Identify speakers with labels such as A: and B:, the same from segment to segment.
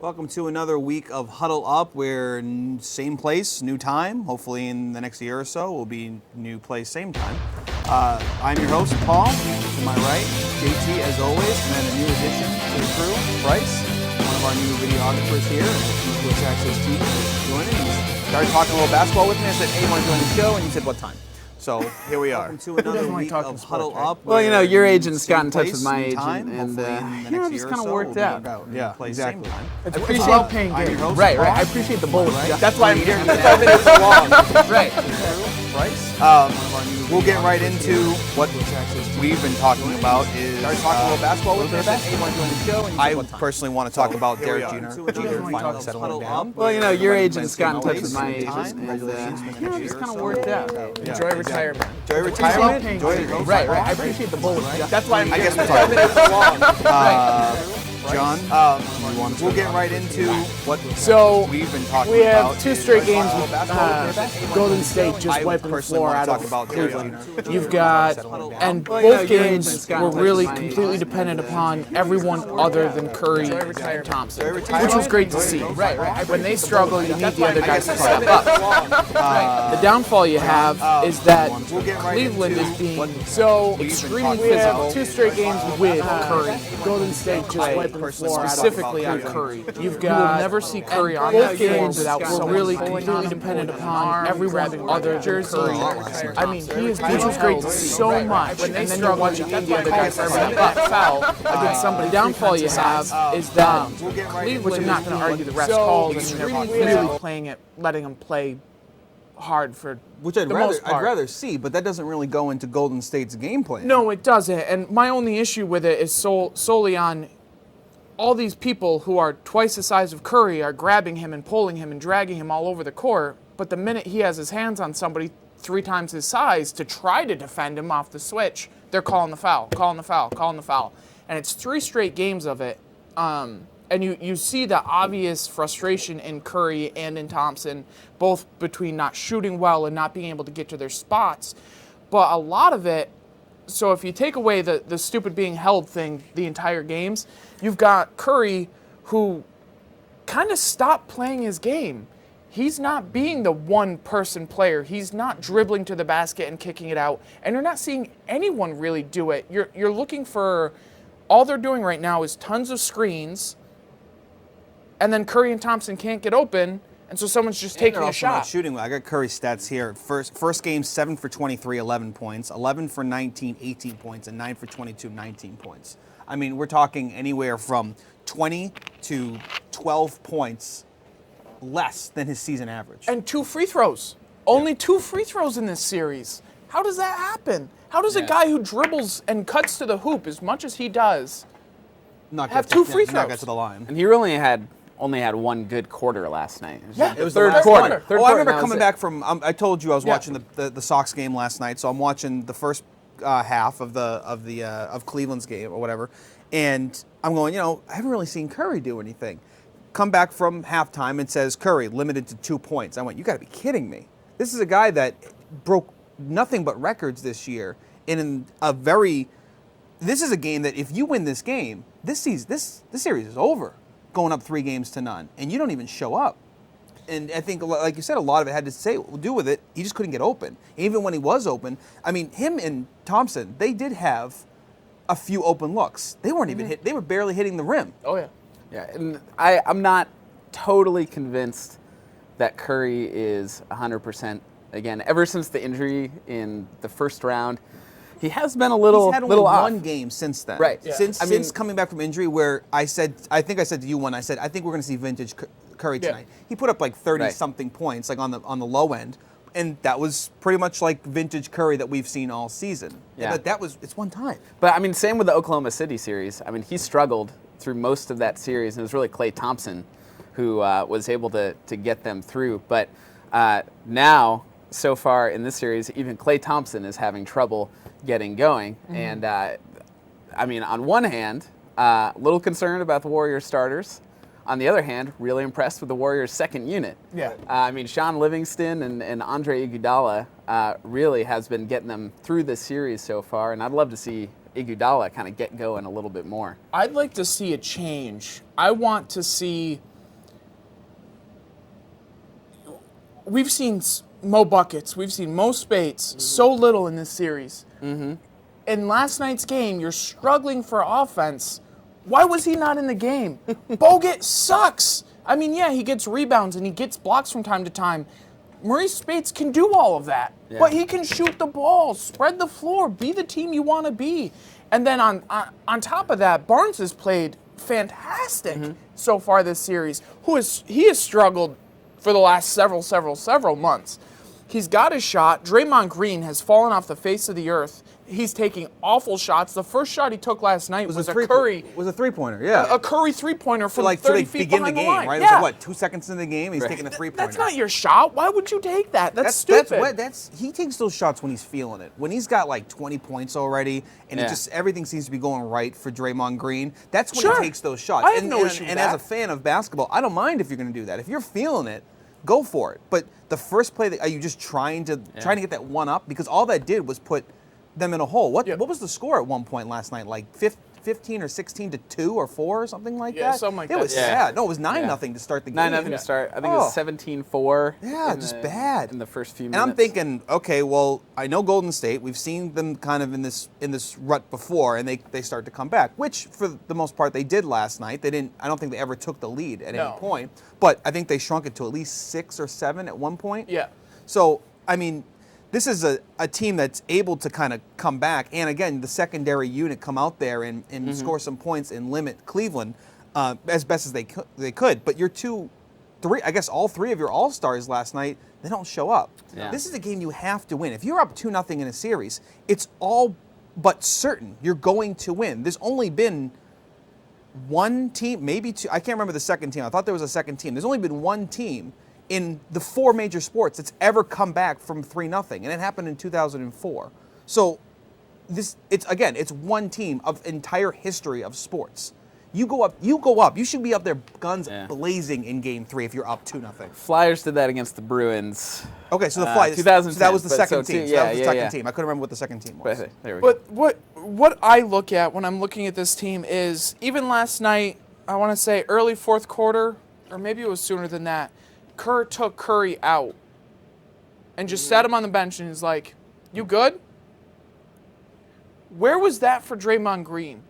A: Welcome to another week of Huddle Up. We're same place, new time. Hopefully in the next year or so, we'll be new place, same time. I'm your host, Paul. To my right, JT as always, and then a new addition to the crew, Bryce, one of our new videographers here, and Twitch Access team is joining. He started talking a little basketball with me. I said, hey, want to join the show? And he said, what time? So here we are. Welcome to another week of Huddle Up.
B: Well, you know, your agent's got in touch with my agent,
A: and
B: you know, just kind of worked out.
A: Yeah, exactly.
B: I appreciate well-paying game. Right. I appreciate the bullet.
A: Right.
B: That's why I'm here. That's why I've been here so long. Right.
A: Bryce. We'll get right into what we've been talking about. Started talking a little basketball with us. Hey, want to join the show? And I personally want to talk about Derek Jeter finally settling down.
B: Well, you know, your agent's got in touch with my agent, and you know, just kind of worked out. Enjoy retirement.
A: Enjoy retirement. Enjoy it.
B: Right. I appreciate the bullet. That's why I'm here.
A: I guess we'll talk about it. John, we'll get right into what we've been talking about.
C: We have two straight games with Golden State just wiping the floor out of Cleveland. You've got, and both games were really completely dependent upon everyone other than Curry and Thompson, which was great to see. When they struggle, you need the other guys to step up. The downfall you have is that Cleveland is being so extremely physical. We have two straight games with Curry. Golden State just wiping the floor
B: specifically on Curry.
C: You've got, you will never see Curry on both games without were really completely dependent upon everyone other than Curry. I mean, he is which was great to see so much. And then you're watching the other guys step up foul against somebody. The downfall you have is that Cleveland, which I'm not going to argue the refs called, and they're really playing it, letting them play hard for
A: which I'd rather see, but that doesn't really go into Golden State's game plan.
C: No, it doesn't. And my only issue with it is solely on all these people who are twice the size of Curry are grabbing him and pulling him and dragging him all over the court. But the minute he has his hands on somebody 3 times his size to try to defend him off the switch, they're calling the foul. And it's 3 straight games of it. And you see the obvious frustration in Curry and in Thompson, both between not shooting well and not being able to get to their spots. But a lot of it, so if you take away the stupid being held thing the entire games, you've got Curry who kind of stopped playing his game. He's not being the one-person player. He's not dribbling to the basket and kicking it out. And you're not seeing anyone really do it. You're looking for, all they're doing right now is tons of screens, and then Curry and Thompson can't get open, and so someone's just taking a shot.
A: Not shooting well. I got Curry's stats here. First game, 7 for 23, 11 points. 11 for 19, 18 points. And 9 for 22, 19 points. I mean, we're talking anywhere from 20 to 12 points less than his season average.
C: And 2 free throws. Only 2 free throws in this series. How does that happen? How does a guy who dribbles and cuts to the hoop as much as he does have 2 free throws?
A: Not get to the line.
B: And he really only had 1 good quarter last night.
C: It
B: was
C: the
B: third quarter.
A: I remember coming back from. I told you I was watching the Sox game last night, so I'm watching the first half of Cleveland's game or whatever, and I'm going. You know, I haven't really seen Curry do anything. Come back from halftime and says Curry limited to 2 points. I went, you got to be kidding me. This is a guy that broke nothing but records this year in a very. This is a game that if you win this game, this series is over. Going up 3-0, and you don't even show up. And I think, like you said, a lot of it had to do with it. He just couldn't get open. Even when he was open, I mean, him and Thompson, they did have a few open looks. They weren't even hit. They were barely hitting the rim.
C: Oh yeah.
B: Yeah, and I'm not totally convinced that Curry is 100%. Again, ever since the injury in the first round, he has been a little
A: He's had only
B: off.
A: 1 game since then.
B: Right.
A: Yeah. Since coming back from injury, where I think I said to you I think we're going to see vintage Curry tonight. He put up like 30-something points, like on the low end, and that was pretty much like vintage Curry that we've seen all season.
B: Yeah.
A: But it's one time.
B: But I mean, same with the Oklahoma City series. I mean, he struggled through most of that series, and it was really Klay Thompson who was able to get them through. But now, so far in this series, even Klay Thompson is having trouble getting going. And I mean, on one hand, a little concerned about the Warriors starters. On the other hand, really impressed with the Warriors' second unit.
C: Yeah.
B: I mean, Sean Livingston and Andre Iguodala really has been getting them through this series so far, and I'd love to see Iguodala kind of get going a little bit more.
C: I'd like to see a change. I want to see we've seen Mo Buckets, we've seen Mo Spates, so little in this series. Mm-hmm. In last night's game, you're struggling for offense. Why was he not in the game? Bogut sucks. I mean, yeah, he gets rebounds and he gets blocks from time to time. Maurice Spates can do all of that, but he can shoot the ball, spread the floor, be the team you want to be. And then on top of that, Barnes has played fantastic so far this series. He has struggled for the last several months. He's got his shot. Draymond Green has fallen off the face of the earth. He's taking awful shots. The first shot he took last night was a Curry.
A: Was a three-pointer, yeah.
C: A Curry three-pointer from
A: like
C: 30
A: to
C: feet
A: begin
C: behind
A: the game,
C: line.
A: right?
C: Yeah.
A: It was like, what, 2 seconds in the game? He's taking a three-pointer.
C: That's not your shot. Why would you take that? That's stupid.
A: He takes those shots when he's feeling it. When he's got like 20 points already, and it just everything seems to be going right for Draymond Green. That's when he takes those shots.
C: I have no issue with
A: and
C: that.
A: as a fan of basketball, I don't mind if you're going to do that. If you're feeling it, go for it. But the first play, are you just trying to get that one up? Because all that did was put them in a hole. What was the score at one point last night? Like 15 or 16 to 2 or 4 or something like that?
C: Yeah, something like that.
A: It was sad. No, it was 9-0 to start the game.
B: 9-0 to start. I think it was 17-4.
A: Yeah, just bad.
B: In the first few
A: and
B: minutes.
A: I'm thinking, okay, well, I know Golden State. We've seen them kind of in this rut before, and they start to come back, which for the most part they did last night. They didn't. I don't think they ever took the lead at any point, but I think they shrunk it to at least 6 or 7 at one point.
C: Yeah.
A: So I mean, this is a team that's able to kind of come back, and again, the secondary unit come out there and score some points and limit Cleveland as best as they could. But your 2, 3, I guess all 3 of your All-Stars last night, they don't show up.
B: Yeah.
A: This is a game you have to win. If you're up 2-0 in a series, it's all but certain you're going to win. There's only been one team, maybe 2. I can't remember the second team. I thought there was a second team. There's only been one team in the 4 major sports that's ever come back from 3-0, and it happened in 2004. So it's one team of entire history of sports. You go up. You should be up there, guns blazing in Game 3 if you're up 2-0.
B: Flyers did that against the Bruins.
A: Okay, so the Flyers.
B: 2010.
A: So that was the second
B: So
A: team.
B: yeah,
A: that was the second
B: yeah.
A: team. I couldn't remember what the second team was.
B: But there we go.
C: But what I look at when I'm looking at this team is even last night, I want to say early fourth quarter, or maybe it was sooner than that, Kerr took Curry out and just sat him on the bench and he's like, "You good?" Where was that for Draymond Green,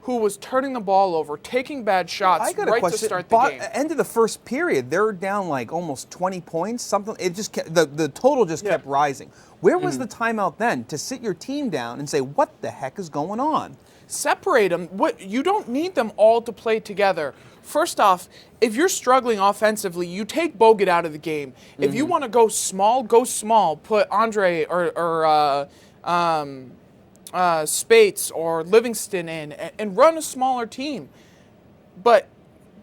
C: who was turning the ball over, taking bad shots right to start the game?
A: End of the first period, they're down like almost 20 points. Something. It just kept, the total just kept rising. Where was the timeout then to sit your team down and say, "What the heck is going on?"
C: Separate them. You don't need them all to play together. First off, if you're struggling offensively, you take Bogut out of the game. If you want to go small, go small. Put Andre or Spates or Livingston in and run a smaller team. But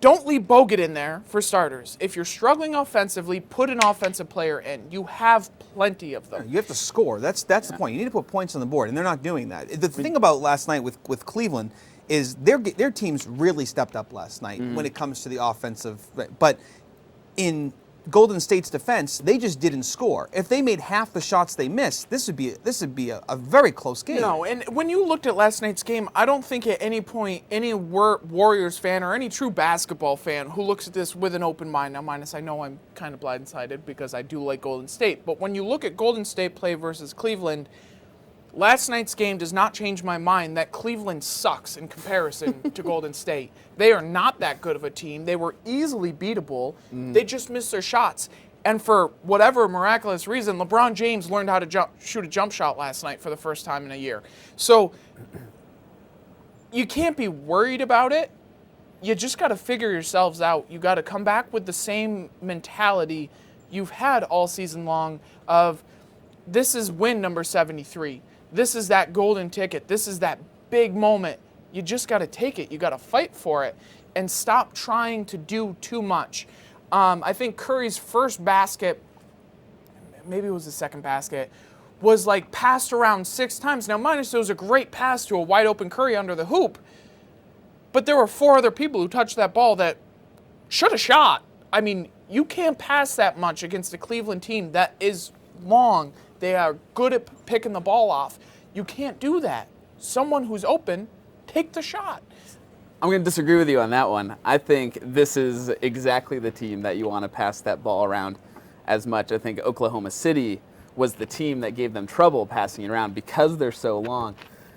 C: don't leave Bogut in there for starters. If you're struggling offensively, put an offensive player in. You have plenty of them.
A: You have to score. That's the point. You need to put points on the board, and they're not doing that. The thing about last night with Cleveland is their teams really stepped up last night when it comes to the offensive. But in Golden State's defense, they just didn't score. If they made half the shots they missed, this would be a very close game.
C: No, and when you looked at last night's game, I don't think at any point any Warriors fan or any true basketball fan who looks at this with an open mind, now minus I know I'm kind of blindsided because I do like Golden State, but when you look at Golden State play versus Cleveland, last night's game does not change my mind that Cleveland sucks in comparison to Golden State. They are not that good of a team. They were easily beatable. They just missed their shots. And for whatever miraculous reason, LeBron James learned how to shoot a jump shot last night for the first time in a year. So you can't be worried about it. You just got to figure yourselves out. You got to come back with the same mentality you've had all season long of this is win number 73. This is that golden ticket. This is that big moment. You just got to take it. You got to fight for it and stop trying to do too much. I think Curry's first basket, maybe it was the second basket, was like passed around 6 times. Now, minus it was a great pass to a wide open Curry under the hoop, but there were 4 other people who touched that ball that should have shot. I mean, you can't pass that much against a Cleveland team that is long. They are good at picking the ball off. You can't do that. Someone who's open, take the shot.
B: I'm going to disagree with you on that one. I think this is exactly the team that you want to pass that ball around. as much. I think Oklahoma City was the team that gave them trouble passing it around because they're so long.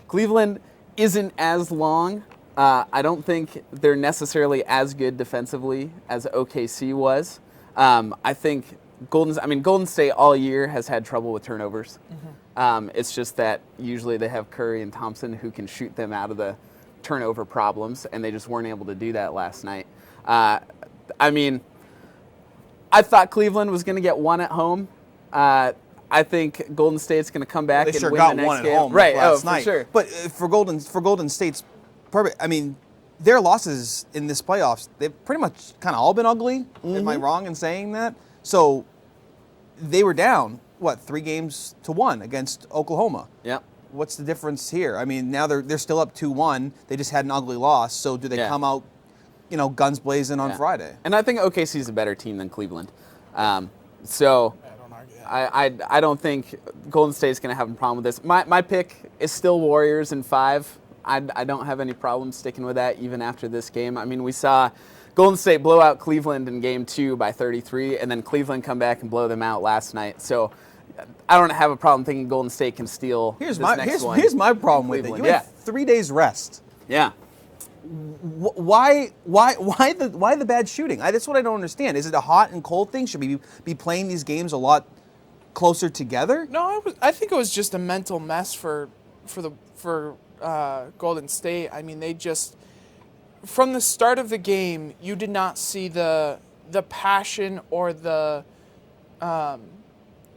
B: Cleveland isn't as long. I don't think they're necessarily as good defensively as OKC was. I think Golden State all year has had trouble with turnovers. It's just that usually they have Curry and Thompson who can shoot them out of the turnover problems, and they just weren't able to do that last night. I thought Cleveland was going to get one at home. I think Golden State's going to come back and win the next game.
A: They sure got one at home last night. For sure. But for Golden State's purpose, their losses in this playoffs, they've pretty much kind of all been ugly. Am I wrong in saying that? So they were down, 3-1 against Oklahoma.
B: Yeah.
A: What's the difference here? Now they're still up 2-1. They just had an ugly loss. So do they come out, guns blazing on Friday?
B: And I think OKC is a better team than Cleveland. So I don't think Golden State's going to have a problem with this. My pick is still Warriors in 5. I don't have any problem sticking with that even after this game. We saw Golden State blow out Cleveland in Game 2 by 33, and then Cleveland come back and blow them out last night. So I don't have a problem thinking Golden State can steal this next one.
A: Here's my problem with it. You had 3 days rest.
B: Yeah.
A: Why the bad shooting? That's what I don't understand. Is it a hot and cold thing? Should we be playing these games a lot closer together?
C: No, I think it was just a mental mess for Golden State. They just, from the start of the game, you did not see the passion or the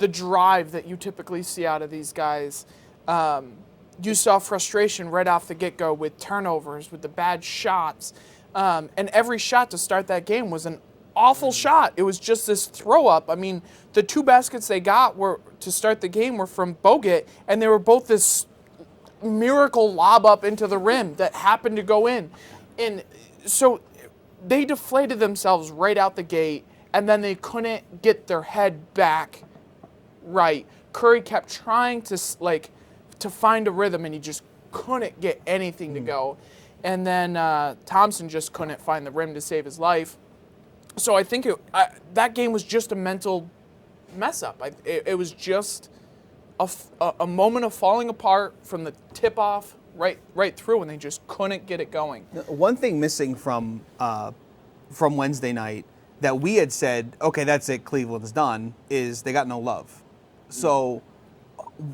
C: drive that you typically see out of these guys. You saw frustration right off the get-go with turnovers, with the bad shots. And every shot to start that game was an awful shot. It was just this throw-up. The 2 baskets they got to start the game were from Bogut, and they were both this miracle lob up into the rim that happened to go in. And so they deflated themselves right out the gate, and then they couldn't get their head back right. Curry kept trying to find a rhythm, and he just couldn't get anything to go. And then Thompson just couldn't find the rim to save his life. So I think that game was just a mental mess up. It was just a moment of falling apart from the tip-off right through, and they just couldn't get it going.
A: One thing missing from Wednesday night that we had said, okay, that's it, Cleveland's done, is they got no love. So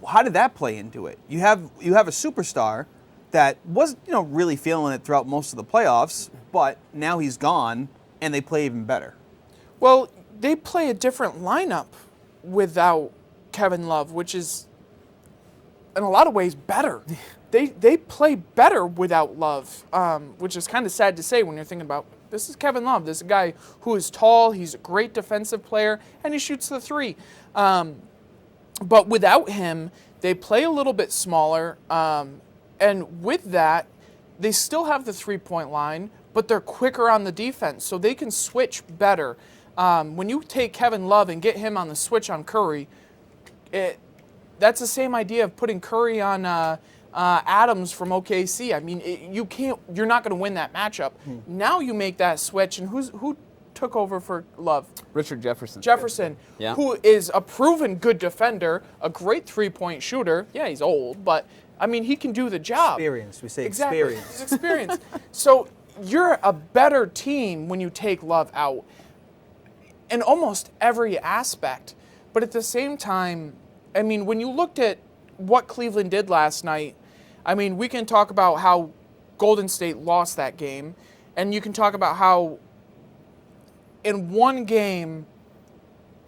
A: how did that play into it? You have a superstar that was really feeling it throughout most of the playoffs, but now he's gone, and they play even better.
C: Well, they play a different lineup without Kevin Love, which is, in a lot of ways, better. They play better without Love, which is kind of sad to say when you're thinking about, this is Kevin Love. This is a guy who is tall, he's a great defensive player, and he shoots the 3. But without him, they play a little bit smaller, and with that, they still have the 3-point line, but they're quicker on the defense, so they can switch better. When you take Kevin Love and get him on the switch on Curry, that's the same idea of putting Curry on Adams from OKC. You're not going to win that matchup. Now you make that switch, and who took over for Love?
B: Richard Jefferson.
C: Yeah. Who is a proven good defender, a great 3-point shooter. Yeah, he's old, but he can do the job.
A: Experience. We say
C: exactly.
A: Experience.
C: He's experienced. So you're a better team when you take Love out in almost every aspect. But at the same time, when you looked at what Cleveland did last night, we can talk about how Golden State lost that game, and you can talk about how in one game,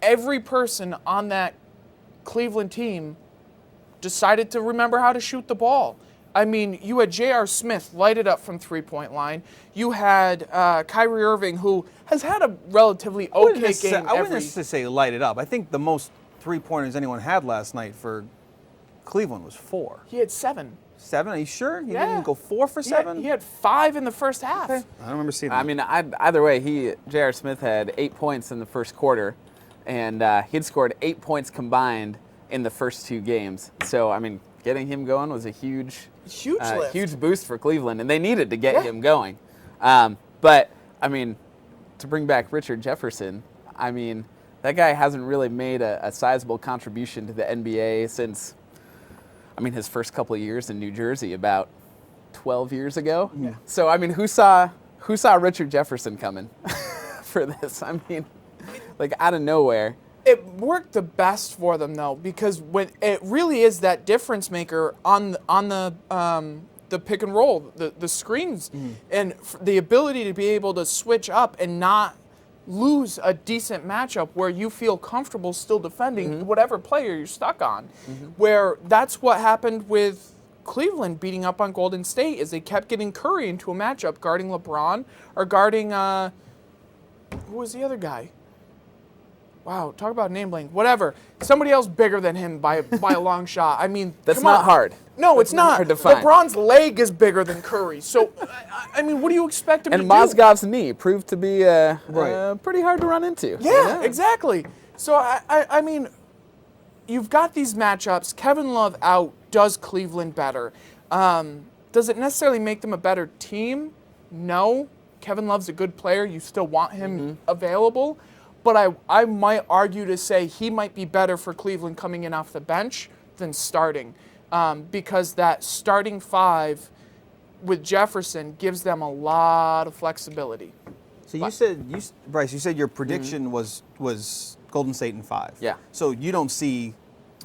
C: every person on that Cleveland team decided to remember how to shoot the ball. You had J.R. Smith light it up from 3-point line. You had Kyrie Irving, who has had a relatively okay game.
A: I wouldn't necessarily say light it up. I think the most 3-pointers anyone had last night for Cleveland was 4.
C: He had 7.
A: 7? Are you sure? He didn't go 4 for 7?
C: He had 5 in the first half.
A: Okay. I don't remember seeing that.
B: Either way, J.R. Smith had 8 points in the first quarter, and he'd scored 8 points combined in the first 2 games. So, getting him going was a huge boost for Cleveland, and they needed to get him going. But to bring back Richard Jefferson, that guy hasn't really made a sizable contribution to the NBA since, I mean, his first couple of years in New Jersey about 12 years ago.
C: Yeah.
B: So, I mean, who saw Richard Jefferson coming for this? I mean, like out of nowhere.
C: It worked the best for them though, because when it really is that difference maker on the pick and roll, the screens, and the ability to be able to switch up and not lose a decent matchup where you feel comfortable still defending whatever player you're stuck on. Where that's what happened with Cleveland beating up on Golden State, is they kept getting Curry into a matchup guarding LeBron or guarding who was the other guy? Wow, talk about name blank. Whatever. Somebody else bigger than him by a long shot. I mean,
B: that's not hard.
C: No, it's not.
B: Hard to find.
C: LeBron's leg is bigger than Curry. So, I mean, what do you expect him to do?
B: And Mozgov's knee proved to be pretty hard to run into.
C: Yeah, exactly. So, I mean, you've got these matchups. Kevin Love out does Cleveland better. Does it necessarily make them a better team? No. Kevin Love's a good player. You still want him available. But I might argue to say he might be better for Cleveland coming in off the bench than starting, because that starting five with Jefferson gives them a lot of flexibility.
A: So Bryce, you said your prediction was Golden State in 5.
B: Yeah.
A: So you don't see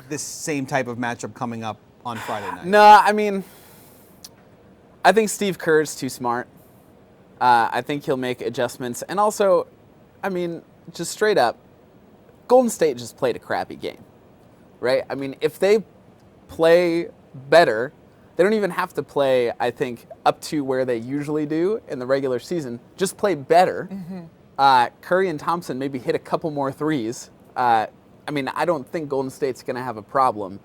A: this same type of matchup coming up on Friday night?
B: No, I mean, I think Steve Kerr's too smart. I think he'll make adjustments. And also, I mean, just straight up, Golden State just played a crappy game, right? I mean, if they play better, they don't even have to play, I think, up to where they usually do in the regular season. Just play better. Curry and Thompson maybe hit a couple more threes. I mean, I don't think Golden State's going to have a problem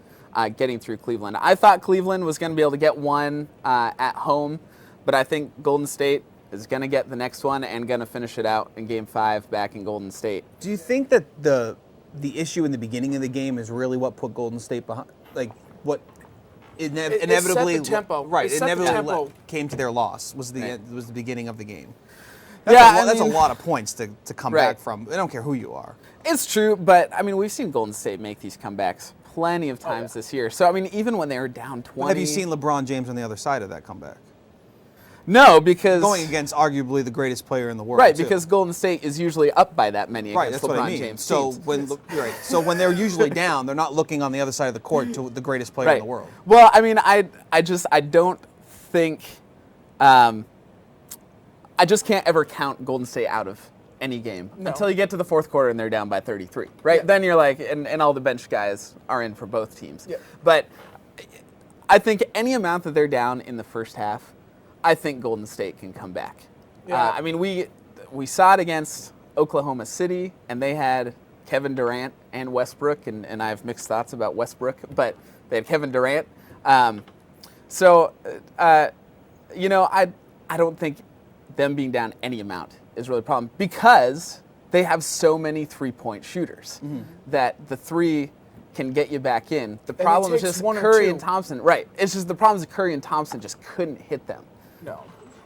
B: getting through Cleveland. I thought Cleveland was going to be able to get one at home, but I think Golden State is going to get the next one and going to finish it out in Game 5 back in Golden State.
A: Do you think that the issue in the beginning of the game is really what put Golden State behind? Like, what inevitably
C: set the tempo.
A: Right,
C: It set the
A: inevitably
C: tempo.
A: came to their loss was the beginning of the game.
B: Yeah,
A: That's a lot of points to come
B: Right.
A: back from. I don't care who you are.
B: It's true, but, I mean, we've seen Golden State make these comebacks plenty of times this year. So, I mean, even when they were down 20...
A: Have you seen LeBron James on the other side of that comeback?
B: No, because...
A: Going against arguably the greatest player in the world.
B: Right,
A: too.
B: because Golden State is usually up by that many
A: Right,
B: against
A: that's
B: LeBron
A: what I mean.
B: James
A: So
B: teams.
A: when they're usually down, they're not looking on the other side of the court to the greatest player in the world.
B: Well, I mean, I don't think... I just can't ever count Golden State out of any game until you get to the fourth quarter and they're down by 33, right?
C: Yeah.
B: Then you're like, and all the bench guys are in for both teams.
C: Yeah.
B: But I think any amount that they're down in the first half, I think Golden State can come back.
C: Yeah.
B: I mean, we saw it against Oklahoma City, and they had Kevin Durant and Westbrook, and I have mixed thoughts about Westbrook, but they had Kevin Durant. You know, I don't think them being down any amount is really a problem because they have so many three-point shooters that the three can get you back in. The problem is
C: takes
B: just
C: one or
B: Curry
C: two.
B: and Thompson. Right. It's just the problem is Curry and Thompson just couldn't hit them.
C: No.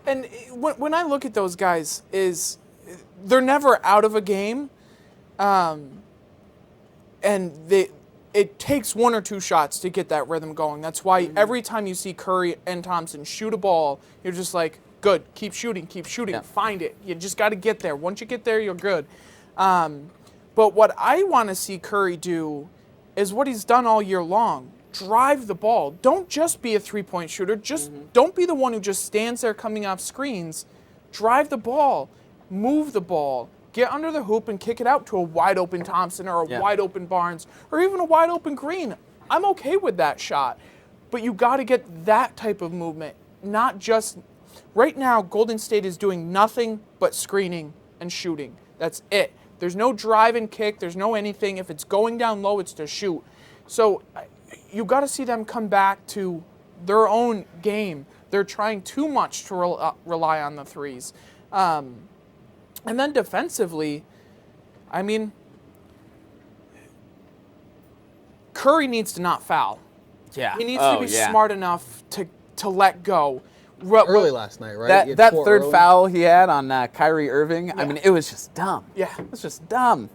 C: And when I look at those guys, they're never out of a game, and it takes one or two shots to get that rhythm going. That's why every time you see Curry and Thompson shoot a ball, you're just like, good, keep shooting,
B: Yeah.
C: find it. You just got to get there. Once you get there, you're good. But what I want to see Curry do is what he's done all year long. Drive the ball. Don't just be a three-point shooter. Just don't be the one who just stands there coming off screens. Drive the ball. Move the ball. Get under the hoop and kick it out to a wide-open Thompson or a wide-open Barnes or even a wide-open Green. I'm okay with that shot. But you got to get that type of movement, not just... Right now, Golden State is doing nothing but screening and shooting. That's it. There's no drive and kick. There's no anything. If it's going down low, it's to shoot. So you got to see them come back to their own game. They're trying too much to rely on the threes. And then defensively, I mean, Curry needs to not foul.
B: Yeah.
C: He needs to be smart enough to let go.
A: Early last night, right?
B: That third foul he had on Kyrie Irving, I mean, it was just dumb.
C: Yeah.
B: It was just dumb.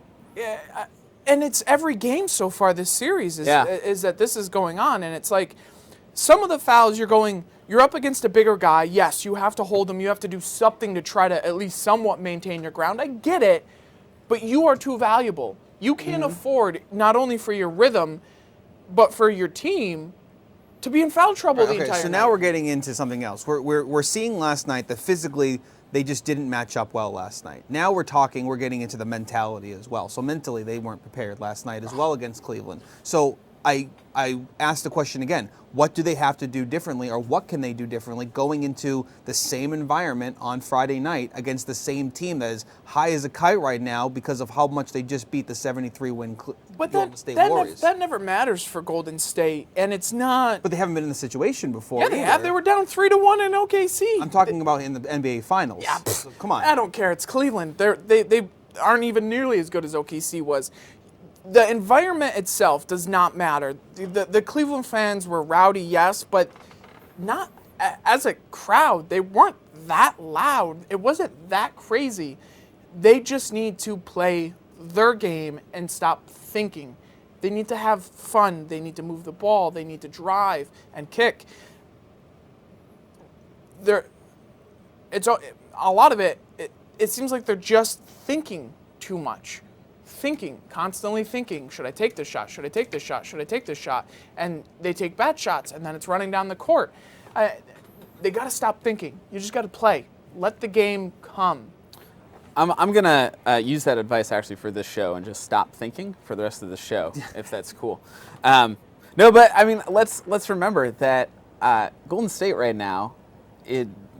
C: and it's every game so far this series is that this is going on, and it's like some of the fouls you're up against a bigger guy. Yes, you have to hold him. You have to do something to try to at least somewhat maintain your ground. I get it, but you are too valuable. You can't afford, not only for your rhythm, but for your team, to be in foul trouble the entire night.
A: So now we're getting into something else. We're seeing last night that physically they just didn't match up well last night. Now we're getting into the mentality as well. So mentally they weren't prepared last night as well against Cleveland. So I asked the question again, what do they have to do differently, or what can they do differently going into the same environment on Friday night against the same team that is high as a kite right now because of how much they just beat the 73-win Golden State Warriors?
C: That never matters for Golden State, and it's not.
A: But they haven't been in the situation before.
C: Yeah, they have. They were down 3-1 in OKC.
A: I'm talking about in the NBA Finals.
C: Yeah,
A: so, come on.
C: I don't care. It's Cleveland. They aren't even nearly as good as OKC was. The environment itself does not matter. The Cleveland fans were rowdy, yes, but not as a crowd. They weren't that loud. It wasn't that crazy. They just need to play their game and stop thinking. They need to have fun. They need to move the ball. They need to drive and kick. It's a lot of it. It seems like they're just thinking too much. Constantly thinking, should I take this shot? Should I take this shot? Should I take this shot? And they take bad shots, and then it's running down the court. They got to stop thinking. You just got to play. Let the game come.
B: I'm going to use that advice actually for this show and just stop thinking for the rest of the show, if that's cool. No, but I mean, let's remember that Golden State right now,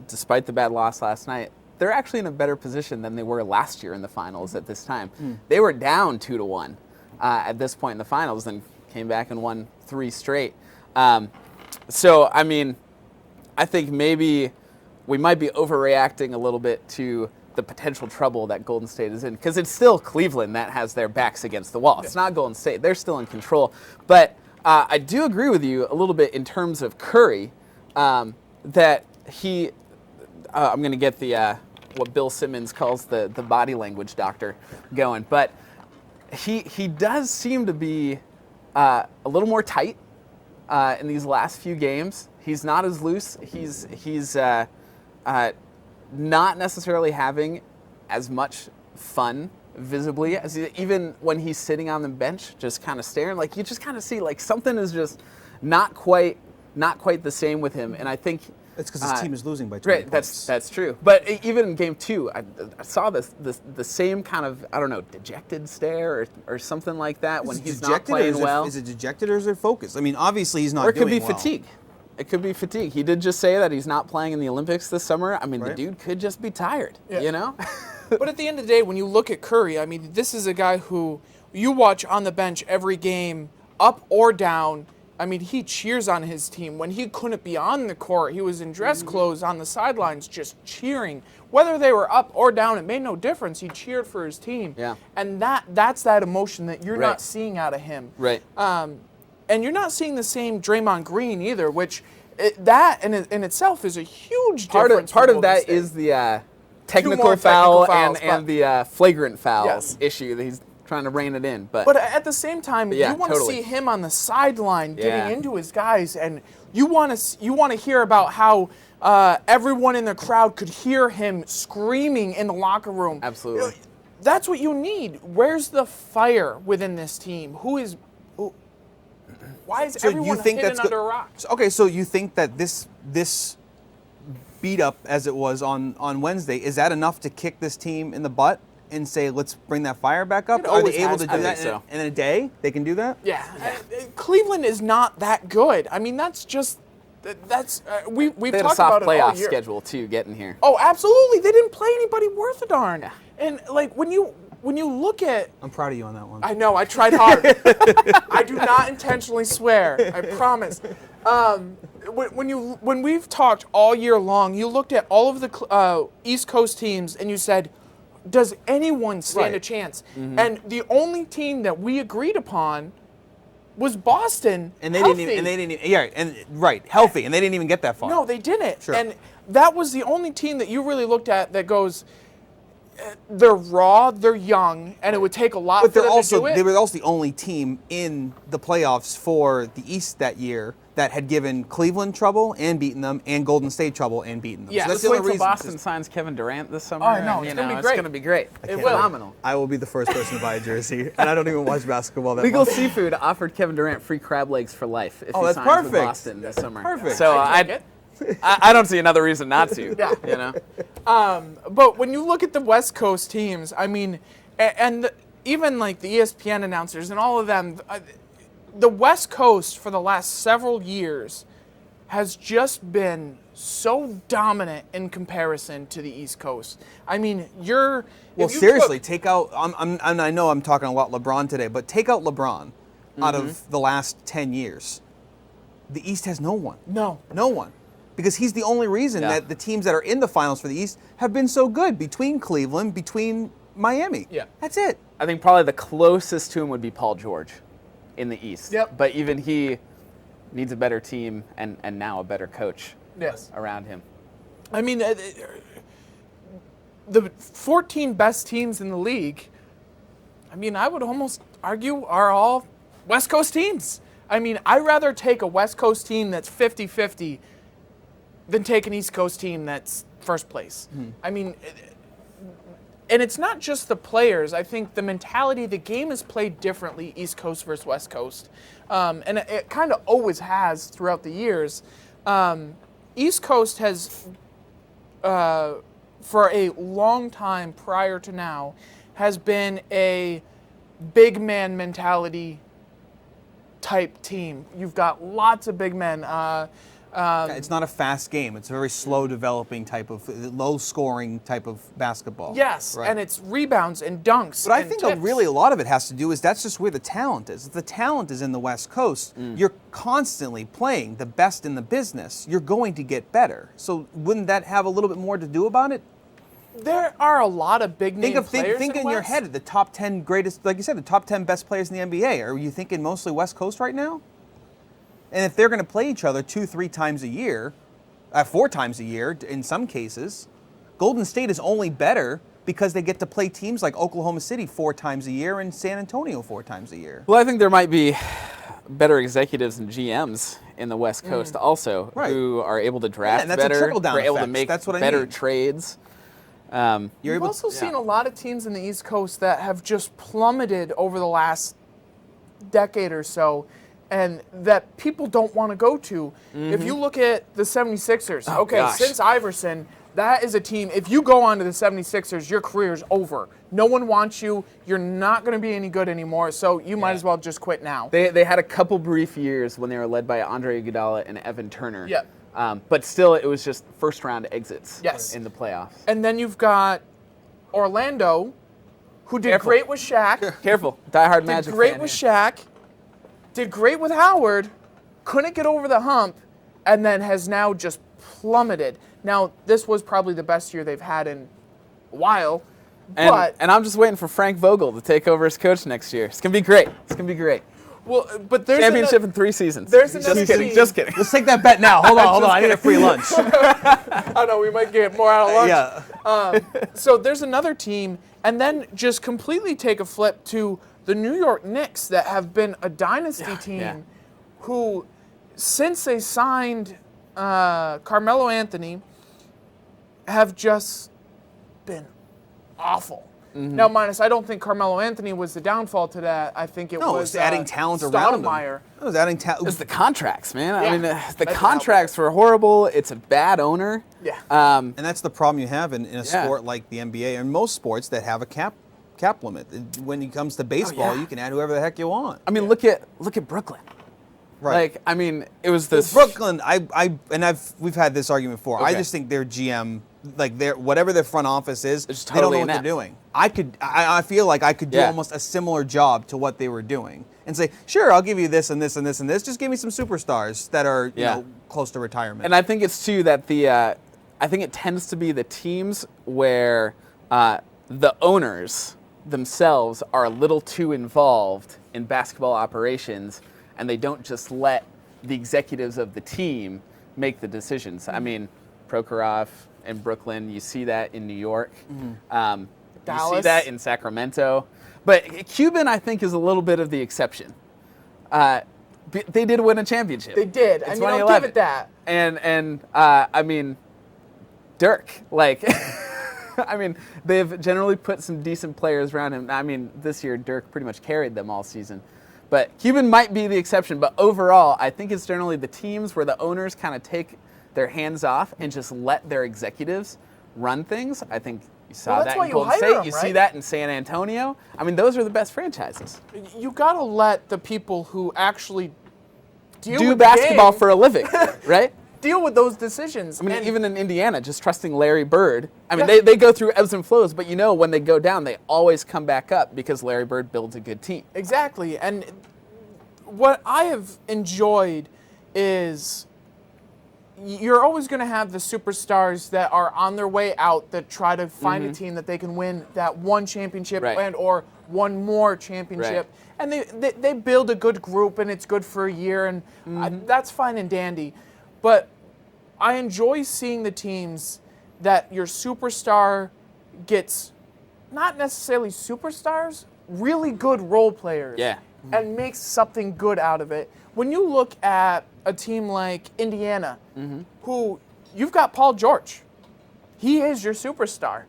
B: despite the bad loss last night, they're actually in a better position than they were last year in the finals at this time. They were down 2-1 at this point in the finals and came back and won 3 straight. So, I mean, I think maybe we might be overreacting a little bit to the potential trouble that Golden State is in, because it's still Cleveland that has their backs against the wall. It's not Golden State. They're still in control. But I do agree with you a little bit in terms of Curry, that he I'm going to get the what Bill Simmons calls the body language doctor going, but he does seem to be a little more tight in these last few games. He's not as loose. He's not necessarily having as much fun visibly as even when he's sitting on the bench, just kind of staring. Like you just kind of see like something is just not quite the same with him, and I think.
A: It's because his team is losing by 20 points.
B: That's true. But even in game 2, I saw the same kind of, I don't know, dejected stare or something like that when he's not playing well.
A: Is it dejected or is it focused? I mean, obviously he's not doing well.
B: Or it could be fatigue. It could be fatigue. He did just say that he's not playing in the Olympics this summer. I mean, the dude could just be tired, you know?
C: But at the end of the day, when you look at Curry, I mean, this is a guy who you watch on the bench every game, up or down. I mean, he cheers on his team. When he couldn't be on the court, he was in dress clothes on the sidelines just cheering. Whether they were up or down, it made no difference. He cheered for his team.
B: Yeah.
C: And that's that emotion that you're not seeing out of him.
B: Right.
C: And you're not seeing the same Draymond Green either, which that in itself is a huge difference.
B: Part of that is the technical foul and the flagrant foul issue that he's trying to rein it in, but
C: at the same time, you want to see him on the sideline getting into his guys, and you want to hear about how everyone in the crowd could hear him screaming in the locker room.
B: Absolutely,
C: that's what you need. Where's the fire within this team? Why is everyone hidden under a rock?
A: Okay, so you think that this beat up as it was on Wednesday, is that enough to kick this team in the butt and say, let's bring that fire back up? Are they able to do that in a day? They can do that?
C: Yeah. Cleveland is not that good. I mean, we've talked about it all year.
B: They had a soft playoff schedule too, getting here.
C: Oh, absolutely. They didn't play anybody worth a darn. Yeah. And like when you look at,
A: I'm proud of you on that one.
C: I know. I tried hard. I do not intentionally swear. I promise. When we've talked all year long, you looked at all of the East Coast teams and you said, does anyone stand a chance? Mm-hmm. And the only team that we agreed upon was Boston.
A: And they didn't even, healthy, and they didn't even get that far.
C: No, they didn't.
A: Sure.
C: And that was the only team that you really looked at that goes, they're raw, they're young, and it would take a lot
A: But
C: for
A: they're
C: them to do
A: also
C: it.
A: they were also the only team in the playoffs for the East that year that had given Cleveland trouble and beaten them, and Golden State trouble and beaten them.
C: Yeah,
A: so that's
B: Let's
A: the
B: wait
A: only
B: till
A: reason.
B: Boston signs Kevin Durant this summer.
C: Oh, I know,
B: and,
C: it's
B: you
C: gonna be
B: know,
C: great.
B: It's going to be great.
C: It will.
B: Phenomenal.
A: I will be the first person to buy a jersey, and I don't even watch basketball that
B: Legal
A: much.
B: Seafood offered Kevin Durant free crab legs for life if
A: Oh,
B: he
A: that's
B: signs with
A: perfect.
B: Boston this summer.
A: Perfect.
B: So
C: I take
B: I don't see another reason not to.
C: Yeah.
B: You know.
C: But when you look at the West Coast teams, I mean, and even like the ESPN announcers and all of them, the West Coast for the last several years has just been so dominant in comparison to the East Coast. I mean,
A: Well,
C: if you
A: seriously,
C: took-
A: take out. I know I'm talking a lot LeBron today, but take out LeBron out of the last 10 years. The East has no one.
C: no.
A: No one. Because he's the only reason
B: Yeah.
A: that the teams that are in the finals for the East have been so good between Cleveland, between Miami.
C: Yeah.
A: That's it.
B: I think probably the closest to him would be Paul George in the East.
C: Yep.
B: But even he needs a better team and now a better coach
C: Yes.
B: around him.
C: I mean, the 14 best teams in the league, I mean, I would almost argue are all West Coast teams. I mean, I'd rather take a West Coast team that's 50-50 than take an East Coast team that's first place. I mean, and it's not just the players. I think the mentality, the game is played differently, East Coast versus West Coast. And it kind of always has throughout the years. East Coast has, for a long time prior to now, has been a big man mentality type team. You've got lots of big men.
A: It's not a fast game. It's a very slow developing type of, low scoring type of basketball.
C: Yes,
A: Right.
C: and it's rebounds and dunks.
A: But I
C: and
A: think
C: tips.
A: really a lot of it has to do is that's just where the talent is. If the talent is in the West Coast, you're constantly playing the best in the business. You're going to get better. So wouldn't that have a little bit more to do about it?
C: There are a lot of big name players
A: Think in your
C: West.
A: head the top 10 greatest, like you said, the top 10 best players in the NBA. Are you thinking mostly West Coast right now? And if they're going to play each other 2-3 times a year, 4 times a year in some cases, Golden State is only better because they get to play teams like Oklahoma City 4 times a year and San Antonio 4 times a year.
B: Well, I think there might be better executives and GMs in the West Coast also
A: Right.
B: who are able to draft
A: and that's a
B: better,
A: trickle-down
B: who are able to
A: effect.
B: make
A: That's what I
B: better
A: mean.
B: trades.
A: You're
C: You've
A: able
C: also
A: to,
C: seen a lot of teams in the East Coast that have just plummeted over the last decade or so, and that people don't want to go to. If you look at the 76ers,
B: Oh,
C: okay,
B: gosh.
C: since Iverson, that is a team, if you go on to the 76ers, your career's over. No one wants you. You're not going to be any good anymore, so you might as well just quit now.
B: They had a couple brief years when they were led by Andre Iguodala and Evan Turner.
C: Yeah.
B: But still, it was just first round exits
C: Yes.
B: in the playoffs.
C: And then you've got Orlando, who did great with Shaq.
B: Careful, diehard
C: Did
B: Magic
C: great
B: fan
C: with
B: here.
C: Shaq, did great with Howard, couldn't get over the hump, and then has now just plummeted. Now, this was probably the best year they've had in a while, but
B: And I'm just waiting for Frank Vogel to take over as coach next year. It's gonna be great. It's gonna be great.
C: but there's
B: Championship in 3 seasons.
C: there's
B: just
C: another
B: kidding.
C: team-
B: Just kidding.
A: Let's take that bet now. Hold on. I need a free lunch.
C: I know we might get more out of lunch.
A: Yeah.
C: So there's another team, and then just completely take a flip to the New York Knicks that have been a dynasty team
B: yeah.
C: who, since they signed Carmelo Anthony, have just been awful. Now, minus, I don't think Carmelo Anthony was the downfall to that. I think it
A: No,
C: was
A: it's adding talent around him.
C: Stoudemire.
A: It was adding talent.
B: It's the contracts, man. I
C: Yeah.
B: mean, the
C: That's
B: contracts were horrible. It's a bad owner.
C: Yeah.
A: And that's the problem you have in a
B: Yeah.
A: sport like the NBA and most sports that have a cap limit. When it comes to baseball,
B: yeah.
A: you can add whoever the heck you want.
B: I mean, look at Brooklyn.
A: Right.
B: Like, I mean, it was this.
A: Brooklyn, we've had this argument before. I
B: Okay.
A: just think their GM, like whatever their front office is,
B: It's
A: they don't know
B: totally
A: what they're
B: inept.
A: doing. I feel like I could do
B: Yeah.
A: almost a similar job to what they were doing and say, sure, I'll give you this and this and this and this. Just give me some superstars that are
B: Yeah.
A: close to retirement.
B: And I think it's too that I think it tends to be the teams where the owners themselves are a little too involved in basketball operations, and they don't just let the executives of the team make the decisions. I mean, Prokhorov in Brooklyn, you see that in New York.
C: Dallas.
B: You see that in Sacramento. But Cuban, I think, is a little bit of the exception. They did win a championship.
C: They did. I mean, I'll give it that.
B: And I mean, Dirk, like, I mean, they've generally put some decent players around him. I mean, this year Dirk pretty much carried them all season. But Cuban might be the exception. But overall, I think it's generally the teams where the owners kind of take their hands off and just let their executives run things. I think you saw that in Golden State. You see that in San Antonio. I mean, those are the best franchises.
C: You got to let the people who actually
B: do basketball for a living, right?
C: Deal with those decisions.
B: I mean, even in Indiana, just trusting Larry Bird. I mean, they go through ebbs and flows, but when they go down, they always come back up because Larry Bird builds a good team.
C: Exactly. And what I have enjoyed is you're always going to have the superstars that are on their way out that try to find a team that they can win that one championship and or one more championship. And they build a good group, and it's good for a year, and that's fine and dandy. But I enjoy seeing the teams that your superstar gets not necessarily superstars, really good role players. And makes something good out of it. When you look at a team like Indiana, who you've got Paul George. He is your superstar.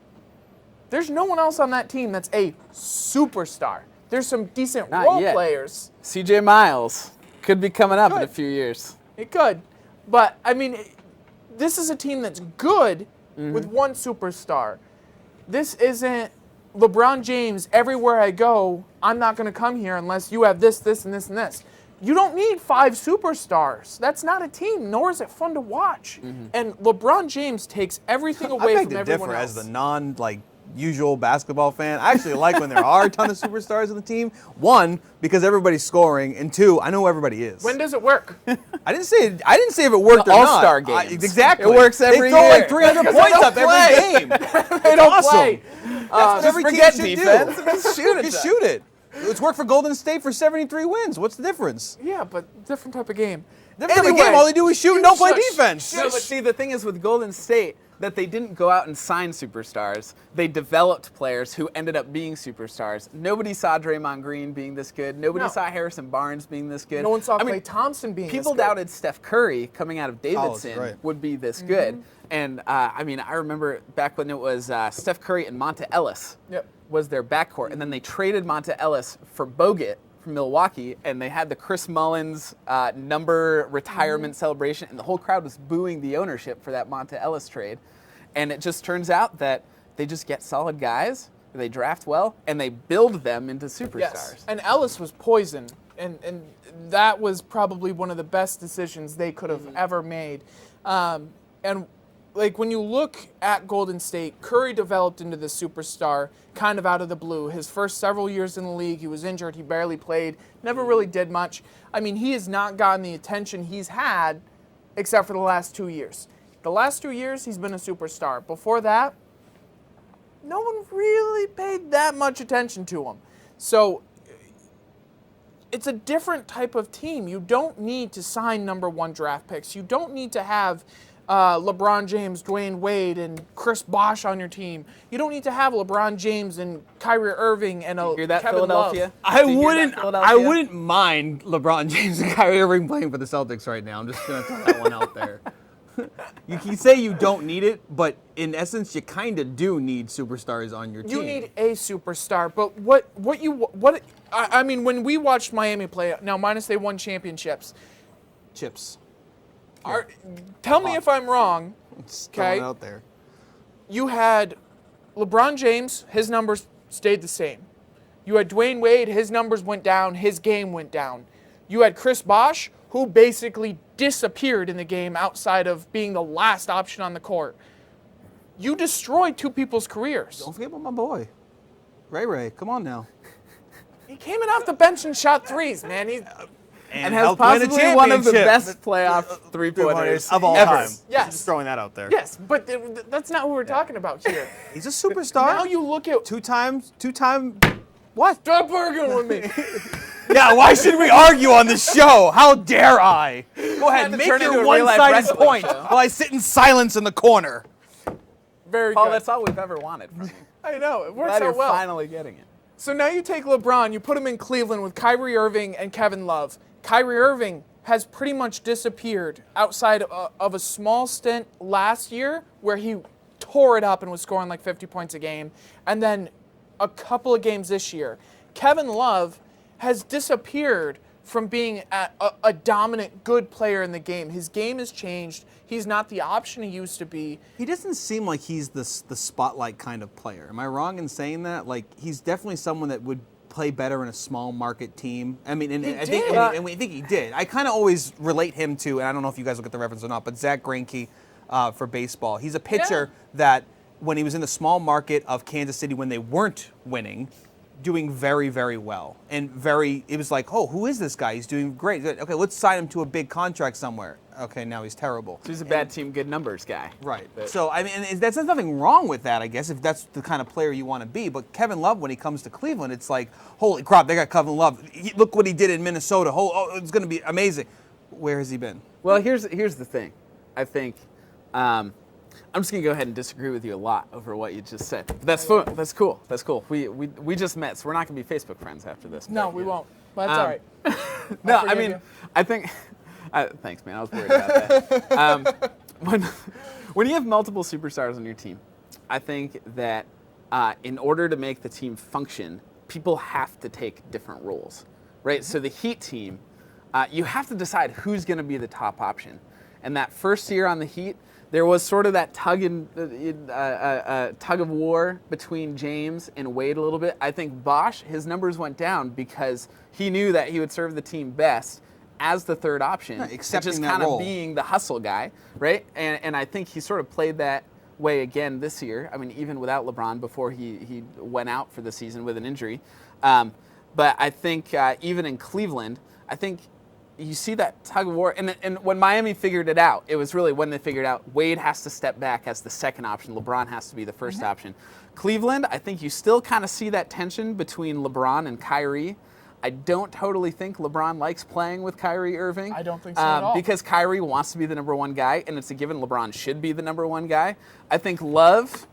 C: There's no one else on that team that's a superstar. There's some decent role players.
B: CJ Miles could be coming up in a few years.
C: It could. But, I mean, this is a team that's good with one superstar. This isn't LeBron James, everywhere I go, I'm not going to come here unless you have this, this, and this, and this. You don't need 5 superstars. That's not a team, nor is it fun to watch. And LeBron James takes everything away from everyone else.
A: As the usual basketball fan, I actually like when there are a ton of superstars on the team. One, because everybody's scoring, and two, I know who everybody is.
C: When does it work?
A: I didn't say if it worked or not.
B: All-star games.
A: Exactly.
B: It works every year.
A: They throw like 300 points up every game.
C: They don't play.
A: That's what every
B: forget
A: team should
B: defense.
A: do.
B: Just shoot it.
A: Just shoot it. It's worked for Golden State for 73 wins. What's the difference?
C: Yeah, but different type of game.
A: Different type of game. All they do is shoot and don't play defense.
B: No, but see, the thing is with Golden State, that they didn't go out and sign superstars. They developed players who ended up being superstars. Nobody saw Draymond Green being this good. Nobody saw Harrison Barnes being this good.
C: No one saw Klay Thompson being this good.
B: People doubted Steph Curry coming out of Davidson would be this good. And, I mean, I remember back when it was Steph Curry and Monta Ellis was their backcourt. And then they traded Monta Ellis for Bogut from Milwaukee, and they had the Chris Mullins number retirement celebration, and the whole crowd was booing the ownership for that Monta Ellis trade. And it just turns out that they just get solid guys, they draft well, and they build them into superstars.
C: Yes. And Ellis was poison, and that was probably one of the best decisions they could have ever made. And like when you look at Golden State, Curry developed into the superstar kind of out of the blue. His first several years in the league, he was injured, he barely played, never really did much. I mean, he has not gotten the attention he's had except for the last 2 years. The last 2 years, he's been a superstar. Before that, no one really paid that much attention to him. So it's a different type of team. You don't need to sign #1 draft picks. You don't need to have LeBron James, Dwayne Wade, and Chris Bosh on your team. You don't need to have LeBron James and Kyrie Irving and
B: hear that,
C: Kevin
B: Philadelphia?
C: Love.
A: I wouldn't mind LeBron James and Kyrie Irving playing for the Celtics right now. I'm just gonna throw that one out there. You can say you don't need it, but in essence, you kind of do need superstars on your team.
C: You need a superstar, but I mean, when we watched Miami play, now minus they won championships.
A: Chips.
C: Tell me if I'm wrong.
A: Okay. Out there.
C: You had LeBron James, his numbers stayed the same. You had Dwayne Wade, his numbers went down, his game went down. You had Chris Bosh, who basically disappeared in the game outside of being the last option on the court. You destroyed 2 people's careers.
A: Don't forget about my boy, Ray. Come on now.
C: He came in off the bench and shot threes, man.
B: And has possibly one of the best playoff three-pointers
A: of all
B: ever.
A: time.
C: Yes.
A: Just throwing that out there.
C: Yes, but that's not what we're talking about here.
A: He's a superstar.
C: Now you look at
A: two-time. What?
C: Stop arguing with me.
A: Yeah, why should we argue on this show? How dare I? Go ahead, make
B: turn into
A: your
B: a real-life
A: one-sided
B: wrestling
A: point
B: show.
A: while I sit in silence in the corner.
C: Very
B: Paul,
C: good.
B: that's all we've ever wanted from you.
C: I know. It works
B: Glad
C: out
B: you're
C: well.
B: finally getting it.
C: So now you take LeBron, you put him in Cleveland with Kyrie Irving and Kevin Love. Kyrie Irving has pretty much disappeared outside of a small stint last year where he tore it up and was scoring like 50 points a game, and then a couple of games this year. Kevin Love has disappeared from being a dominant, good player in the game. His game has changed. He's not the option he used to be.
A: He doesn't seem like he's the spotlight kind of player. Am I wrong in saying that? Like, he's definitely someone that would play better in a small market team. I mean, and I think he did. I kind of always relate him to, and I don't know if you guys will get the reference or not, but Zach Greinke for baseball. He's a pitcher that, when he was in the small market of Kansas City when they weren't winning, doing very, very well. And it was like, oh, who is this guy? He's doing great. Okay, let's sign him to a big contract somewhere. Okay, now he's terrible.
B: So he's a bad team, good numbers guy.
A: Right. So, I mean, and there's nothing wrong with that, I guess, if that's the kind of player you want to be. But Kevin Love, when he comes to Cleveland, it's like, holy crap, they got Kevin Love. Look what he did in Minnesota. Oh, it's going to be amazing. Where has he been?
B: Well, here's the thing. I think I'm just going to go ahead and disagree with you a lot over what you just said. But that's fun. That's cool. That's cool. We just met, so we're not going to be Facebook friends after this.
C: No, we won't. But that's all right.
B: No, I mean, I think... thanks, man. I was worried about that. When you have multiple superstars on your team, I think that in order to make the team function, people have to take different roles, right? So the Heat team, you have to decide who's going to be the top option. And that first year on the Heat, there was sort of that tug of war between James and Wade a little bit. I think Bosch, his numbers went down because he knew that he would serve the team best as the third option, just kind of being the hustle guy, right? And I think he sort of played that way again this year. I mean, even without LeBron before he went out for the season with an injury. But I think even in Cleveland, I think you see that tug of war. And when Miami figured it out, it was really when they figured out Wade has to step back as the second option. LeBron has to be the first option. Cleveland, I think you still kind of see that tension between LeBron and Kyrie. I don't totally think LeBron likes playing with Kyrie Irving.
C: I don't think so at all.
B: Because Kyrie wants to be the number one guy, and it's a given LeBron should be the number one guy. I think Love...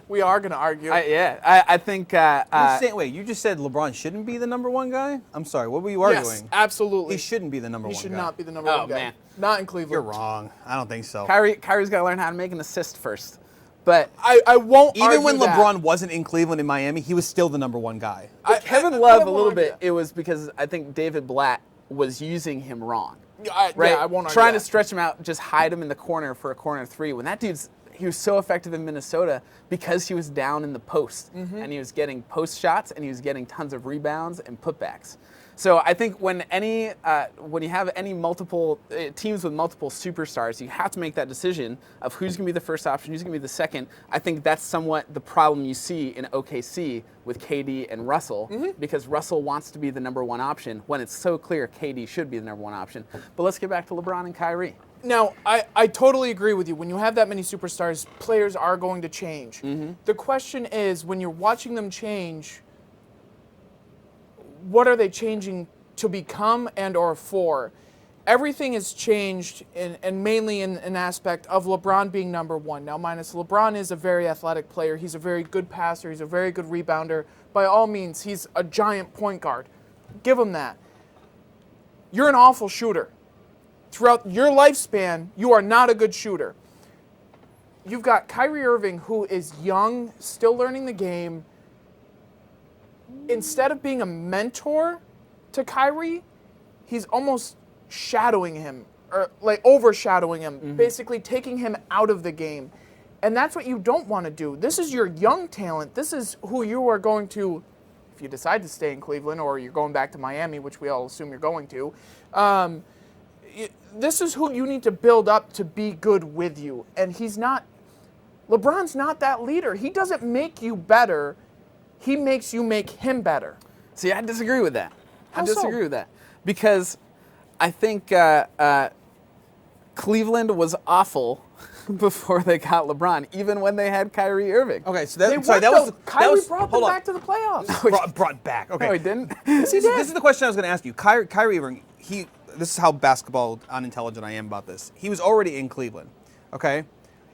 C: we are going to argue.
B: I think...
A: you just said LeBron shouldn't be the number one guy? I'm sorry, what were you arguing?
C: Yes, absolutely.
A: He shouldn't be the number one guy.
C: He should not be the number one guy.
B: Man.
C: Not in Cleveland.
A: You're wrong. I don't think so.
B: Kyrie's got to learn how to make an assist first. But
C: I won't
A: even when
C: that.
A: LeBron wasn't in Cleveland and Miami, he was still the number one guy.
B: Kevin Love, a little bit, it was because I think David Blatt was using him wrong.
C: Right?
B: Yeah,
C: I won't argue
B: Trying
C: that.
B: to stretch him out, just hide him in the corner for a corner three. When that he was so effective in Minnesota because he was down in the post and he was getting post shots and he was getting tons of rebounds and putbacks. So I think when you have any multiple teams with multiple superstars, you have to make that decision of who's going to be the first option, who's going to be the second. I think that's somewhat the problem you see in OKC with KD and Russell, because Russell wants to be the number one option when it's so clear KD should be the number one option. But let's get back to LeBron and Kyrie.
C: Now, I totally agree with you. When you have that many superstars, players are going to change. The question is, when you're watching them change, what are they changing to become and or for? Everything has changed, and mainly in an aspect of LeBron being number one. Now, minus LeBron is a very athletic player. He's a very good passer. He's a very good rebounder. By all means, he's a giant point guard. Give him that. You're an awful shooter. Throughout your lifespan, you are not a good shooter. You've got Kyrie Irving, who is young, still learning the game. Instead of being a mentor to Kyrie, he's almost shadowing him, or like overshadowing him, basically taking him out of the game. And that's what you don't want to do. This is your young talent. This is who you are going to, if you decide to stay in Cleveland or you're going back to Miami, which we all assume you're going to, this is who you need to build up to be good with you. And LeBron's not that leader. He doesn't make you better. He makes you make him better.
B: See, I disagree with that.
C: How
B: I disagree
C: so?
B: with that. Because I think Cleveland was awful before they got LeBron, even when they had Kyrie Irving.
A: Okay, so
C: Kyrie brought them back to the playoffs.
A: Brought back. Okay.
B: No, he didn't.
C: Yes, he did.
A: This is the question I was going to ask you. Kyrie Irving, this is how basketball unintelligent I am about this. He was already in Cleveland, okay?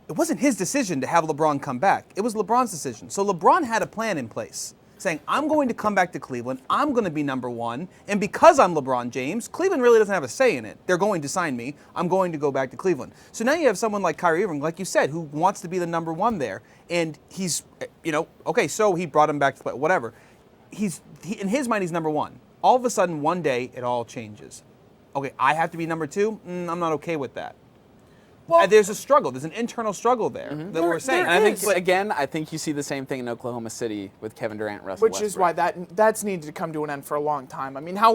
A: it wasn't his decision to have LeBron come back. It was LeBron's decision. So LeBron had a plan in place, saying, I'm going to come back to Cleveland. I'm going to be number one. And because I'm LeBron James, Cleveland really doesn't have a say in it. They're going to sign me. I'm going to go back to Cleveland. So now you have someone like Kyrie Irving, like you said, who wants to be the number one there. And he's, okay, so he brought him back to play, whatever. In his mind, he's number one. All of a sudden, one day, it all changes. Okay, I have to be number two? I'm not okay with that. Well, there's a struggle. There's an internal struggle there that we're saying.
B: And I think you see the same thing in Oklahoma City with Kevin Durant, Russell
C: Westbrook. Which is why that's needed to come to an end for a long time. I mean, how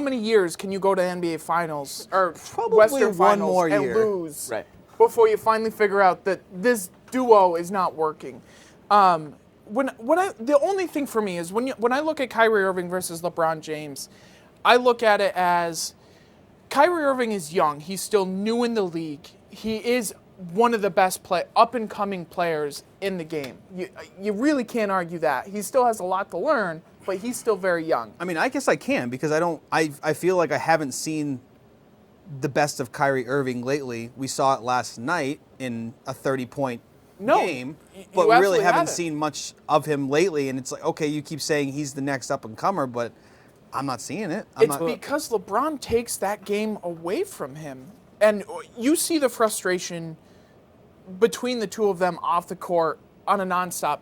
C: many years can you go to NBA Finals or
A: Probably
C: Western
A: one
C: Finals
A: more
C: and
A: year.
C: lose before you finally figure out that this duo is not working? The only thing for me is when I look at Kyrie Irving versus LeBron James, I look at it as Kyrie Irving is young. He's still new in the league. He is one of the best up-and-coming players in the game. You really can't argue that. He still has a lot to learn, but he's still very young.
A: I mean, I guess I can because I feel like I haven't seen the best of Kyrie Irving lately. We saw it last night in a 30-point game, but we really haven't seen much of him lately. And it's like, okay, you keep saying he's the next up-and-comer, but I'm not seeing it.
C: Because LeBron takes that game away from him. And you see the frustration between the two of them off the court on a nonstop.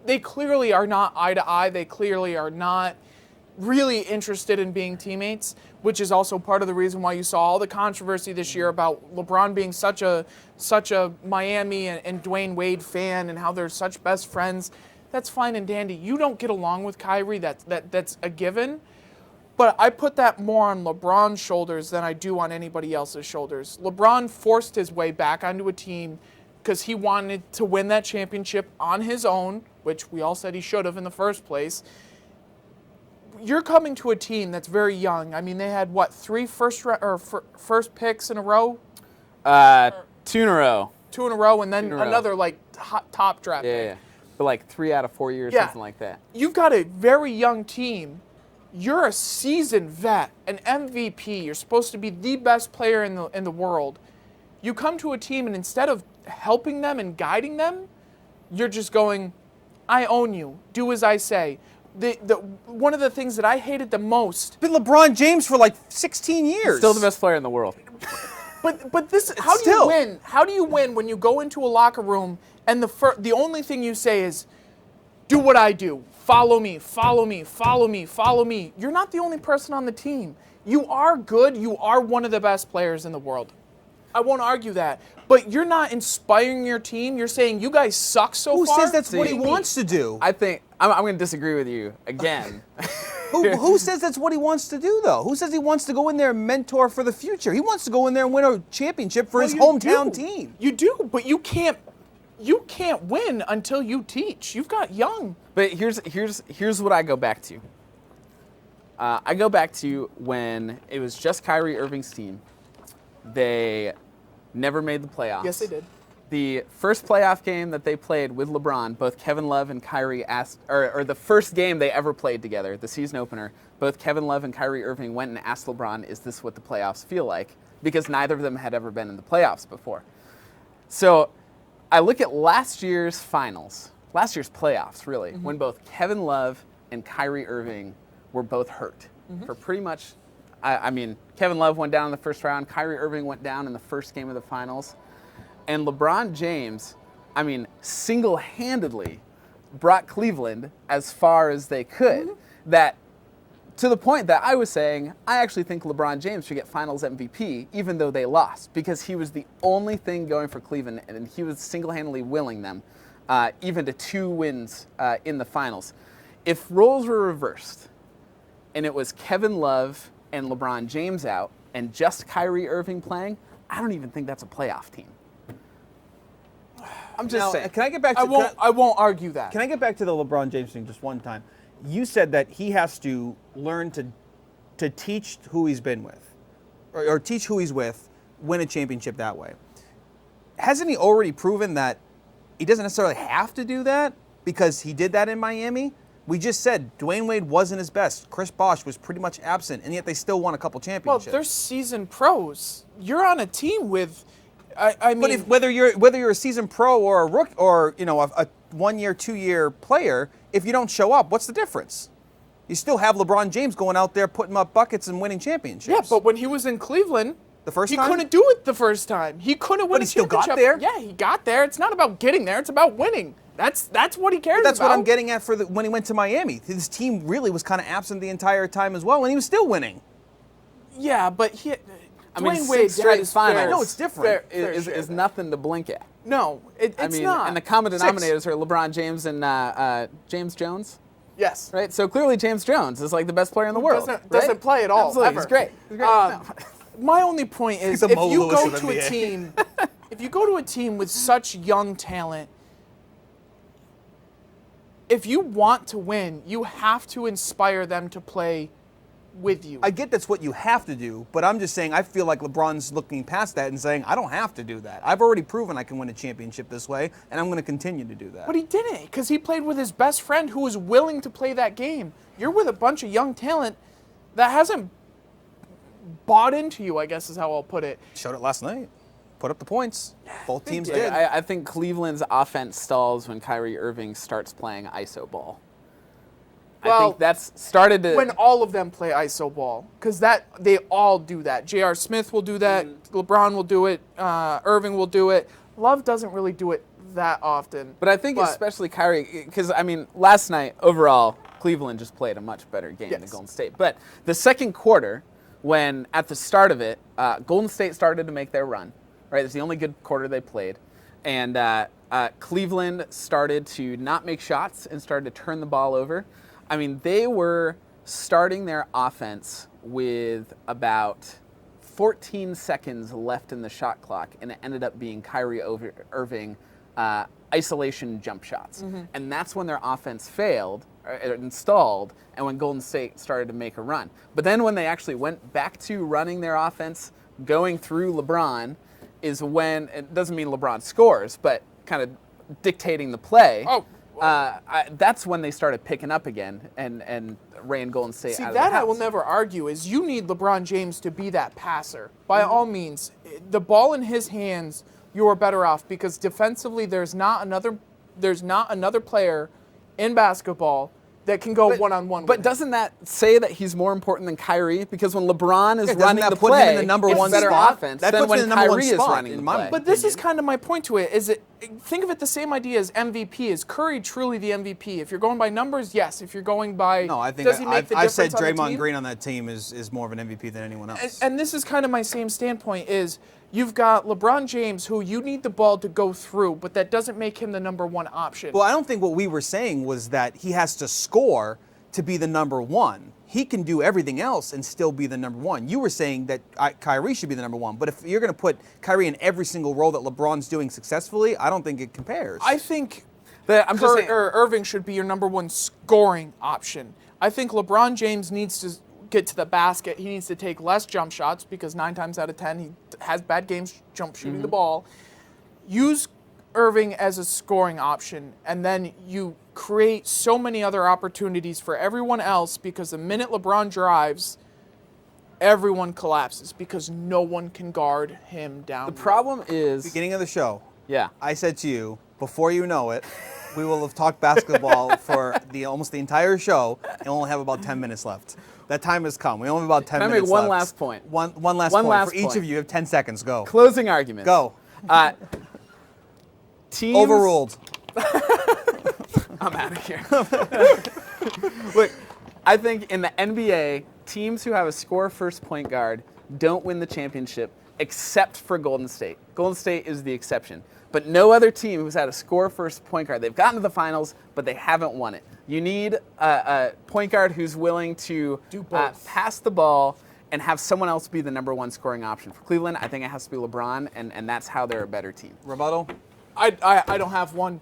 C: They clearly are not eye to eye. They clearly are not really interested in being teammates, which is also part of the reason why you saw all the controversy this year about LeBron being such a Miami and Dwayne Wade fan and how they're such best friends. That's fine and dandy. You don't get along with Kyrie. That's a given. But I put that more on LeBron's shoulders than I do on anybody else's shoulders. LeBron forced his way back onto a team because he wanted to win that championship on his own, which we all said he should have in the first place. You're coming to a team that's very young. I mean, they had, 3 first picks in a row?
B: 2 in a row.
C: 2 in a row, and then another, top draft pick.
B: Yeah. But 3 out of 4 years, something like that.
C: You've got a very young team. You're a seasoned vet, an MVP. You're supposed to be the best player in the world. You come to a team, and instead of helping them and guiding them, you're just going, I own you. Do as I say. One of the things that I hated the most.
A: Been LeBron James for 16 years.
B: Still the best player in the world.
C: But this, how do you win? How do you win when you go into a locker room and the only thing you say is, do what I do. Follow me, follow me, follow me, follow me. You're not the only person on the team. You are good. You are one of the best players in the world. I won't argue that. But you're not inspiring your team. You're saying you guys suck so far.
A: Who says that's what he wants to do?
B: I think I'm going to disagree with you again.
A: Who says that's what he wants to do, though? Who says he wants to go in there and mentor for the future? He wants to go in there and win a championship for his hometown team.
C: You do, but you can't win until you teach. You've got young.
B: But here's what I go back to. I go back to when it was just Kyrie Irving's team. They never made the playoffs.
C: Yes, they did.
B: The first playoff game that they played with LeBron, both Kevin Love and Kyrie asked, or the first game they ever played together, the season opener, both Kevin Love and Kyrie Irving went and asked LeBron, is this what the playoffs feel like? Because neither of them had ever been in the playoffs before. So I look at last year's playoffs, really, when both Kevin Love and Kyrie Irving were both hurt for pretty much, I mean, Kevin Love went down in the first round, Kyrie Irving went down in the first game of the finals, and LeBron James, I mean, single-handedly brought Cleveland as far as they could, that to the point that I was saying, I actually think LeBron James should get Finals MVP, even though they lost, because he was the only thing going for Cleveland, and he was single-handedly willing them even to 2 wins in the finals. If roles were reversed, and it was Kevin Love and LeBron James out, and just Kyrie Irving playing, I don't even think that's a playoff team. I'm just saying.
A: Can I get back to
C: I won't argue that.
A: Can I get back to the LeBron James thing just one time? You said that he has to learn to teach who he's been with, or teach who he's with, win a championship that way. Hasn't he already proven that he doesn't necessarily have to do that because he did that in Miami? We just said Dwayne Wade wasn't his best. Chris Bosh was pretty much absent, and yet they still won a couple championships.
C: Well, they're seasoned pros. You're on a team with I mean,
A: But whether you're a seasoned pro or a rook or a 1 year, 2 year player, if you don't show up, what's the difference? You still have LeBron James going out there putting up buckets and winning championships.
C: yeah, but when he was in Cleveland,
A: the first
C: he
A: time
C: couldn't do it the first time. He couldn't win
A: But
C: a
A: he still got
C: championship.
A: there?
C: Yeah, he got there. It's not about getting there. It's about winning. That's what he cares
A: That's
C: about.
A: what I'm getting at when he went to Miami. His team really was kind of absent the entire time as well, and he was still winning.
C: Yeah, but Dwayne
B: 6
C: Wade
B: straight
C: had his
B: finals.
C: fair-
A: No, it's different.
C: fair
B: is
C: share.
B: nothing to blink at.
C: No, it's not.
B: And the common
A: 6.
B: denominators are LeBron James and James Jones,
C: yes.
B: right? So clearly James Jones is like the best player in the world.
C: Doesn't
B: right?
C: play at all.
B: Absolutely,
C: ever.
B: he's great. He's great.
C: No. My only point is,
A: He's the
C: if
A: Mo
C: you
A: Lewis
C: go
A: of
C: to a
A: NBA.
C: team, if you go to a team with such young talent, if you want to win, you have to inspire them to play with you.
A: I get that's what you have to do, but I'm just saying I feel like LeBron's looking past that and saying, I don't have to do that. I've already proven I can win a championship this way, and I'm going to continue to do that.
C: But he didn't, because he played with his best friend who was willing to play that game. You're with a bunch of young talent that hasn't bought into you, I guess is how I'll put it.
A: Showed it last night. Put up the points. Both teams
B: Yeah,
A: did.
B: I think Cleveland's offense stalls when Kyrie Irving starts playing ISO ball. I
C: Well,
B: think that's started to.
C: When all of them play iso ball, because they all do that. J.R. Smith will do that. LeBron will do it. Irving will do it. Love doesn't really do it that often.
B: But I think especially Kyrie, because last night overall Cleveland just played a much better game than
C: Yes.
B: Golden State. But the second quarter, when at the start of it, Golden State started to make their run. Right, it's the only good quarter they played, and Cleveland started to not make shots and started to turn the ball over. I mean, they were starting their offense with about 14 seconds left in the shot clock, and it ended up being Kyrie Irving isolation jump shots. And that's when their offense failed, or installed, and when Golden State started to make a run. But then when they actually went back to running their offense, going through LeBron, is when, it doesn't mean LeBron scores, but kind of dictating the play. That's when they started picking up again and ran Golden State out of the house.
C: I will never argue is you need LeBron James to be that passer. By all means, the ball in his hands, you are better off because defensively there's not another player in basketball that can go one-on-one.
B: But doesn't that say that he's more important than Kyrie? Because when LeBron is
A: doesn't
B: running
A: that
B: the
A: put him
B: play,
A: in the number
B: it's
A: one
B: better
A: spot?
B: offense
A: That
B: than
A: puts him
B: when
A: in the number one
B: Kyrie is
A: spot,
B: running
A: in
B: the
A: my
B: play.
C: But this is kind of my point to it. Think of it the same idea as MVP. Is Curry truly the MVP? If you're going by numbers, yes. If you're going by
A: No, I think
C: does he make the
A: I've said
C: difference on the
A: Draymond
C: team?
A: Green on that team is more of an MVP than anyone else.
C: And this is kind of my same standpoint is you've got LeBron James who you need the ball to go through, but that doesn't make him the number one option.
A: Well, I don't think what we were saying was that he has to score to be the number one. He can do everything else and still be the number one. You were saying that Kyrie should be the number one, but if you're going to put Kyrie in every single role that LeBron's doing successfully, I don't think it compares.
C: I think
B: I'm just saying,
C: Irving should be your number one scoring option. I think LeBron James needs to get to the basket. He needs to take less jump shots because 9 times out of 10 he has bad games shooting the ball. Use Irving as a scoring option, and then you create so many other opportunities for everyone else because the minute LeBron drives, everyone collapses because no one can guard him down.
B: the problem is,
A: Beginning of the show,
B: yeah,
A: I said to you, before you know it, we will have talked basketball for almost the entire show and we'll only have about 10 minutes left. That time has come. We only have about 10
B: Can I
A: minutes
B: make one
A: left.
B: last point?
A: One last
B: One
A: point.
B: last
A: For each
B: point.
A: of you, you have 10 seconds. Go.
B: Closing arguments.
A: Go.
B: Teams,
A: Overruled.
B: I'm out of here. Look, I think in the NBA, teams who have a score-first point guard don't win the championship except for Golden State. Golden State is the exception. But no other team who's had a score-first point guard. They've gotten to the finals, but they haven't won it. You need a point guard who's willing to
C: Do both.
B: pass the ball and have someone else be the number one scoring option. For Cleveland, I think it has to be LeBron, and that's how they're a better team.
A: Rebuttal?
C: I don't have one.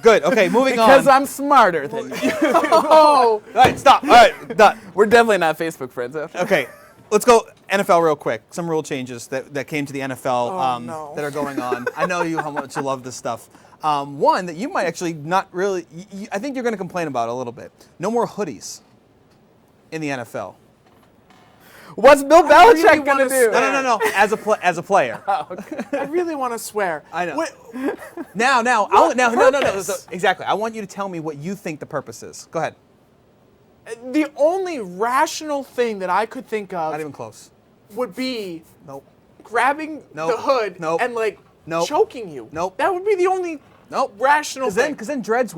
A: Good. Okay, moving
B: Because
A: on.
B: I'm smarter than you.
C: Oh,
A: All right, stop. All right, done.
B: We're definitely not Facebook friends.
A: Okay, let's go NFL real quick. Some rule changes that came to the NFL
C: no.
A: that are going on. I know how much you love this stuff. One that you might actually not really, I think you're going to complain about a little bit. No more hoodies in the NFL.
B: What's Bill
C: really
B: Belichick going to
C: wanna
B: do?
C: swear.
A: No. As a player.
C: I really want to swear.
A: I know.
C: Wait,
A: No. So, exactly. I want you to tell me what you think the purpose is. Go ahead.
C: the only rational thing that I could think of
A: Not even close.
C: would be
A: Nope.
C: grabbing
A: Nope.
C: the hood
A: Nope.
C: and like
A: Nope.
C: choking you.
A: Nope.
C: That would be the only
A: Nope.
C: rational thing.
A: Because then dreads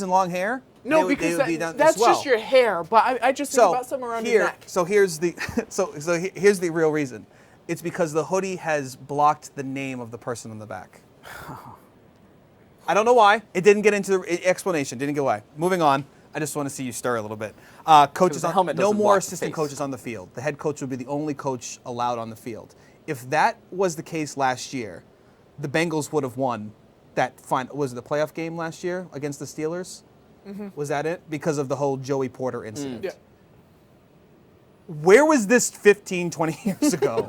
A: and long hair.
C: No,
A: they would
C: because
A: be done
C: that's
A: as well.
C: just your hair. But I just think
A: So
C: about something around your neck.
A: here's the here's the real reason. It's because the hoodie has blocked the name of the person on the back. I don't know why. It didn't get into the explanation. Didn't get why. Moving on. I just want to see you stir a little bit. Coaches
B: the
A: on,
B: helmet
A: no
B: doesn't
A: more
B: block the
A: assistant
B: face.
A: coaches on the field. The head coach will be the only coach allowed on the field. If that was the case last year, the Bengals would have won that was it the playoff game last year against the Steelers? Mm-hmm. Was that it? Because of the whole Joey Porter incident.
C: Yeah.
A: Where was this 15, 20 years ago?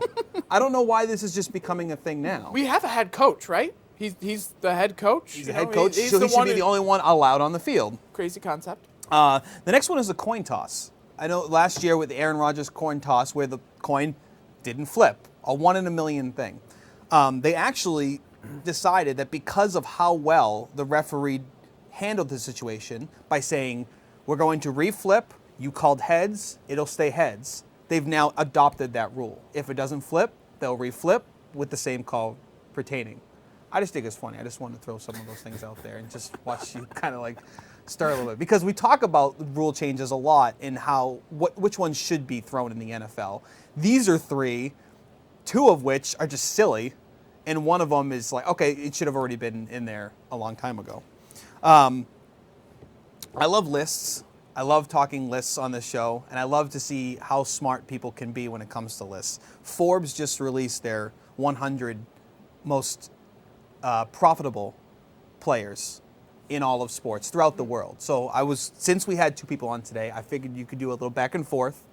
A: I don't know why this is just becoming a thing now.
C: We have a head coach, right? He's the head coach.
A: He's the head coach, so he should be the
C: one
A: only one allowed on the field.
C: crazy concept.
A: The next one is the coin toss. I know last year with the Aaron Rodgers coin toss where the coin didn't flip, a 1 in a million thing. They actually decided that because of how well the referee handled the situation by saying, we're going to reflip, you called heads, it'll stay heads. They've now adopted that rule. If it doesn't flip, they'll reflip with the same call pertaining. I just think it's funny. I just wanted to throw some of those things out there and just watch you kind of like stir a little bit. Because we talk about rule changes a lot and which ones should be thrown in the NFL. These are 3, 2 of which are just silly, and one of them is like, okay, it should have already been in there a long time ago. I love lists. I love talking lists on this show, and I love to see how smart people can be when it comes to lists. Forbes just released their 100 most profitable players in all of sports throughout the world. So since we had 2 people on today, I figured you could do a little back and forth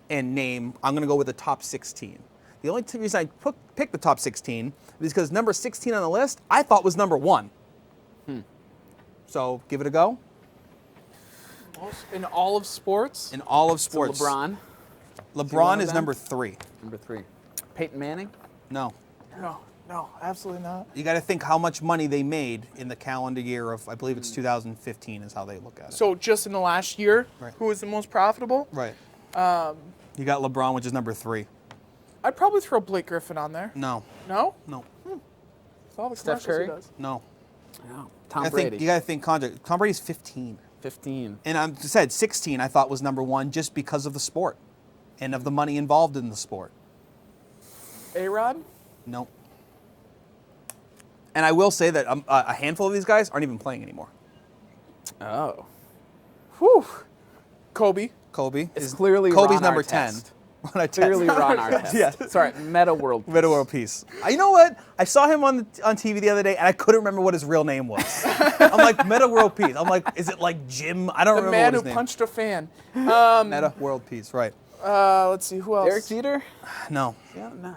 A: and name. I'm going to go with the top 16. The only reason I picked the top 16 is because number 16 on the list I thought was number 1. So give it a go.
C: In all of sports?
A: In all of
B: So
A: sports.
B: LeBron.
A: LeBron is
B: them?
A: number 3.
B: Number 3. Peyton Manning.
A: No.
C: No, absolutely not.
A: You got to think how much money they made in the calendar year of, I believe it's 2015 is how they look at it.
C: So just in the last year,
A: Right.
C: who was the most profitable?
A: Right. You got LeBron, which is number 3.
C: I'd probably throw Blake Griffin on there.
A: No.
C: No?
A: No.
C: It's all the
B: Steph
C: commercials he
B: Curry?
C: does.
A: No.
B: Oh, Tom
A: I
B: Brady.
A: think you got to think contract. Tom Brady's 15.
B: 15.
A: And I said 16 I thought was number 1 just because of the sport and of the money involved in the sport.
C: A-Rod?
A: No. And I will say that a handful of these guys aren't even playing anymore.
B: Oh.
C: Whew. Kobe.
A: Kobe
B: It's
A: is
B: clearly
A: Kobe's
B: Ron
A: number
B: Artest.
A: 10. Ron Artest.
B: Clearly Ron Artest.
A: Yeah.
B: Sorry, Meta World Peace.
A: Meta World Peace. You know what? I saw him on TV the other day, and I couldn't remember what his real name was. I'm like, Meta World Peace. I'm like, is it like Jim? I don't
C: The
A: remember
C: man
A: what
C: who
A: his name.
C: punched a fan.
A: Meta World Peace, right?
C: Let's see, who else?
B: Derek Jeter?
A: No.
B: Yeah, no.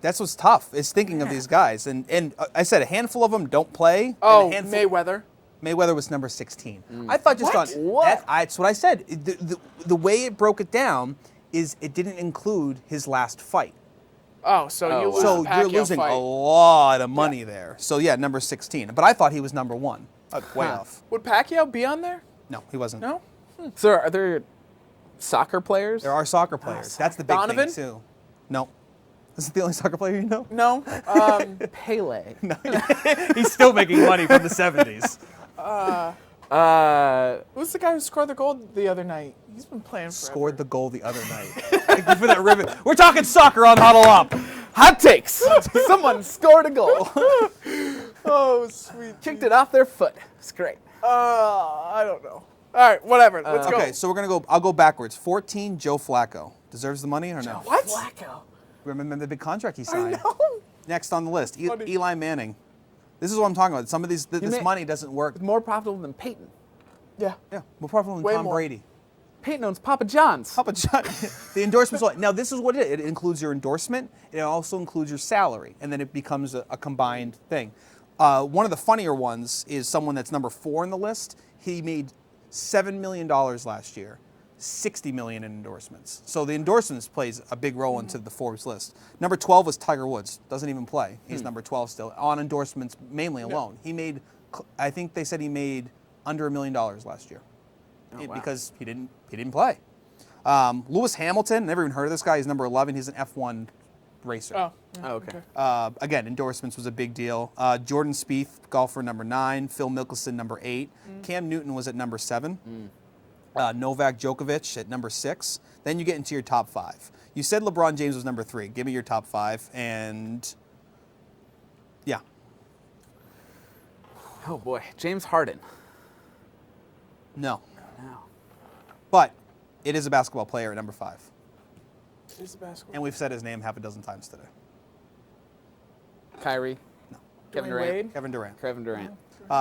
A: That's what's tough, is thinking of these guys. And I said a handful of them don't play.
C: Oh,
A: and a handful,
C: Mayweather.
A: Mayweather was number 16. I thought just
C: What?
A: on
B: What?
A: that's what I said. The way it broke it down is it didn't include his last fight.
C: Oh, so
B: Oh,
C: you
B: wow.
C: lose
A: So
C: the
A: you're
C: Pacquiao
A: losing
C: fight.
A: a lot of money there. So yeah, number 16. But I thought he was number 1. Way off.
C: Would Pacquiao be on there?
A: No, he wasn't.
C: No?
B: So are there soccer players?
A: There are soccer players. That's the big
C: Donovan?
A: thing too. No. Is it the only soccer player you know?
C: No.
B: Pele.
A: He's still making money from the 70s.
C: Who's the guy who scored the goal the other night? He's been playing forever.
A: Scored the goal the other night. Thank you for that ribbon. We're talking soccer on Huddle Up.
B: Hot takes. Someone scored a goal.
C: Oh, sweet.
B: Kicked it off their foot. It's great.
C: I don't know. All right, whatever. Let's go.
A: Okay, so we're gonna go. I'll go backwards. 14, Joe Flacco deserves the money or no?
C: What?
B: Flacco.
A: Remember the big contract he
C: I
A: signed?
C: know.
A: Next on the list,
C: Funny.
A: Eli Manning. This is what I'm talking about. Some of these, this
B: may-
A: money doesn't work.
B: More profitable than Peyton.
C: Yeah.
A: Yeah, more profitable than
C: Way
A: Tom
C: more.
A: Brady.
B: Peyton owns Papa John's.
A: Papa John. The endorsements. Now this is what it is. It includes your endorsement. It also includes your salary, and then it becomes a combined thing. One of the funnier ones is someone that's number 4 on the list. He made $7 million last year. $60 million in endorsements. So the endorsements plays a big role into the Forbes list. Number 12 was Tiger Woods. Doesn't even play. He's number 12 still on endorsements mainly alone. He made, I think they said he made under $1 million last year because he didn't play. Lewis Hamilton, never even heard of this guy. He's number 11. He's an F1 racer.
B: Okay.
A: Again, endorsements was a big deal. Jordan Spieth, golfer, number 9. Phil Mickelson, number 8. Cam Newton was at number 7. Novak Djokovic at number 6. Then you get into your top 5. You said LeBron James was number 3. Give me your top 5. And yeah.
B: Oh boy, James Harden.
A: No.
B: No.
A: But it is a basketball player at number 5.
C: It's a basketball.
A: And we've said his name half a dozen times today.
B: Kyrie.
A: No.
B: Kevin
C: Dwayne
B: Durant.
C: Wade?
A: Kevin Durant.
B: Kevin Durant.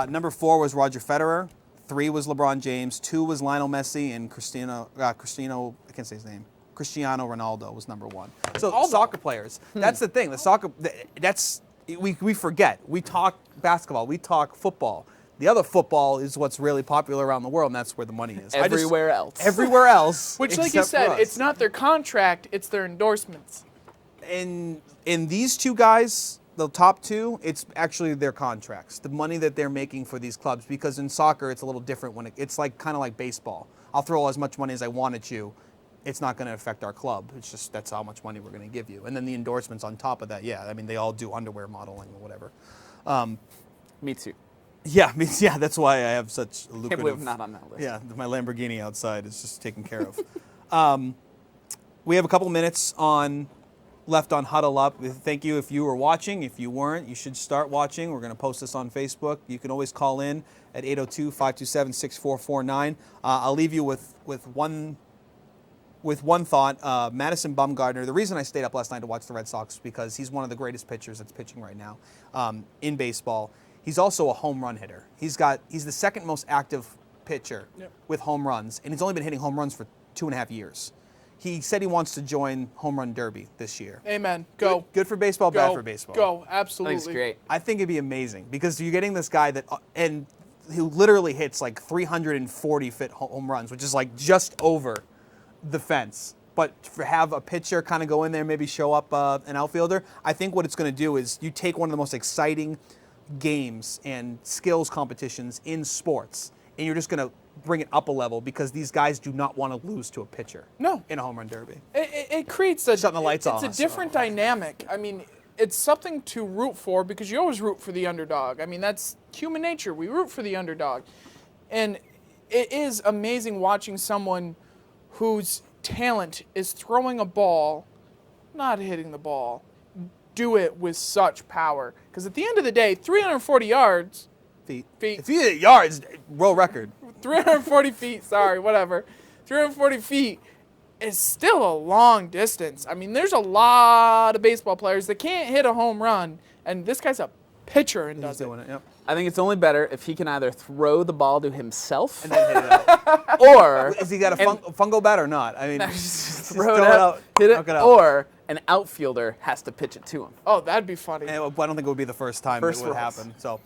A: Number 4 was Roger Federer. 3 was LeBron James. 2 was Lionel Messi, and Cristiano, I can't say his name. Cristiano Ronaldo was number 1. So soccer players. That's the thing. The soccer. We forget. We talk basketball. We talk football. The other football is what's really popular around the world, and that's where the money is.
B: Everywhere else.
A: Everywhere else.
C: Which, like you
A: except for
C: said,
A: us.
C: it's not their contract, it's their endorsements.
A: In these two guys, the top 2, it's actually their contracts, the money that they're making for these clubs. Because in soccer, it's a little different when it's like kind of like baseball. I'll throw as much money as I want at you. It's not going to affect our club. It's just that's how much money we're going to give you. And then the endorsements on top of that, yeah. I mean, they all do underwear modeling or whatever.
B: Me too.
A: Yeah, that's why I have such a lucrative.
B: Can't believe I'm not on that list.
A: Yeah, my Lamborghini outside is just taken care of. We have a couple minutes left on Huddle Up. Thank you if you were watching. If you weren't, you should start watching. We're going to post this on Facebook. You can always call in at 802-527-6449. I'll leave you with one thought. Madison Bumgarner. The reason I stayed up last night to watch the Red Sox is because he's one of the greatest pitchers that's pitching right now in baseball. He's also a home run hitter. He's the second most active pitcher with home runs, and he's only been hitting home runs for 2.5 years. He said he wants to join Home Run Derby this year.
C: Amen. Go.
A: Good for baseball, bad for baseball.
C: Go.
B: I
C: Absolutely.
B: think it's great.
A: I think it'd be amazing because you're getting this guy who literally hits like 340 home runs, which is like just over the fence. But to have a pitcher kind of go in there, maybe show up an outfielder, I think what it's going to do is you take one of the most exciting games and skills competitions in sports, and you're just going to bring it up a level because these guys do not want to lose to a pitcher.
C: No.
A: In a home run derby.
C: It creates a
A: Shutting the lights off.
C: It's a different dynamic. I mean, it's something to root for because you always root for the underdog. I mean, that's human nature. We root for the underdog. And it is amazing watching someone whose talent is throwing a ball, not hitting the ball, do it with such power. Because at the end of the day, 340 yards.
A: Feet.
C: Feet.
A: If you hit yards, world record.
C: 340 feet, sorry, whatever. 340 feet is still a long distance. I mean, there's a lot of baseball players that can't hit a home run, and this guy's a pitcher and does it.
A: Doing it, yep.
B: I think it's only better if he can either throw the ball to himself
A: And then hit it out.
B: or
A: Is he got a fungo bat or not? I mean,
B: just
A: throw
B: it out, hit
A: knock
B: it,
A: out.
B: or an outfielder has to pitch it to him.
C: Oh, that'd be funny.
A: And I don't think it would be the first time
B: First
A: it would
B: for us.
A: happen. So,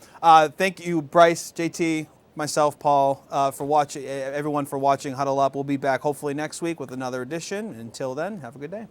A: thank you, Bryce, JT, myself, Paul, for watching. Everyone for watching Huddle Up. We'll be back hopefully next week with another edition. Until then, have a good day.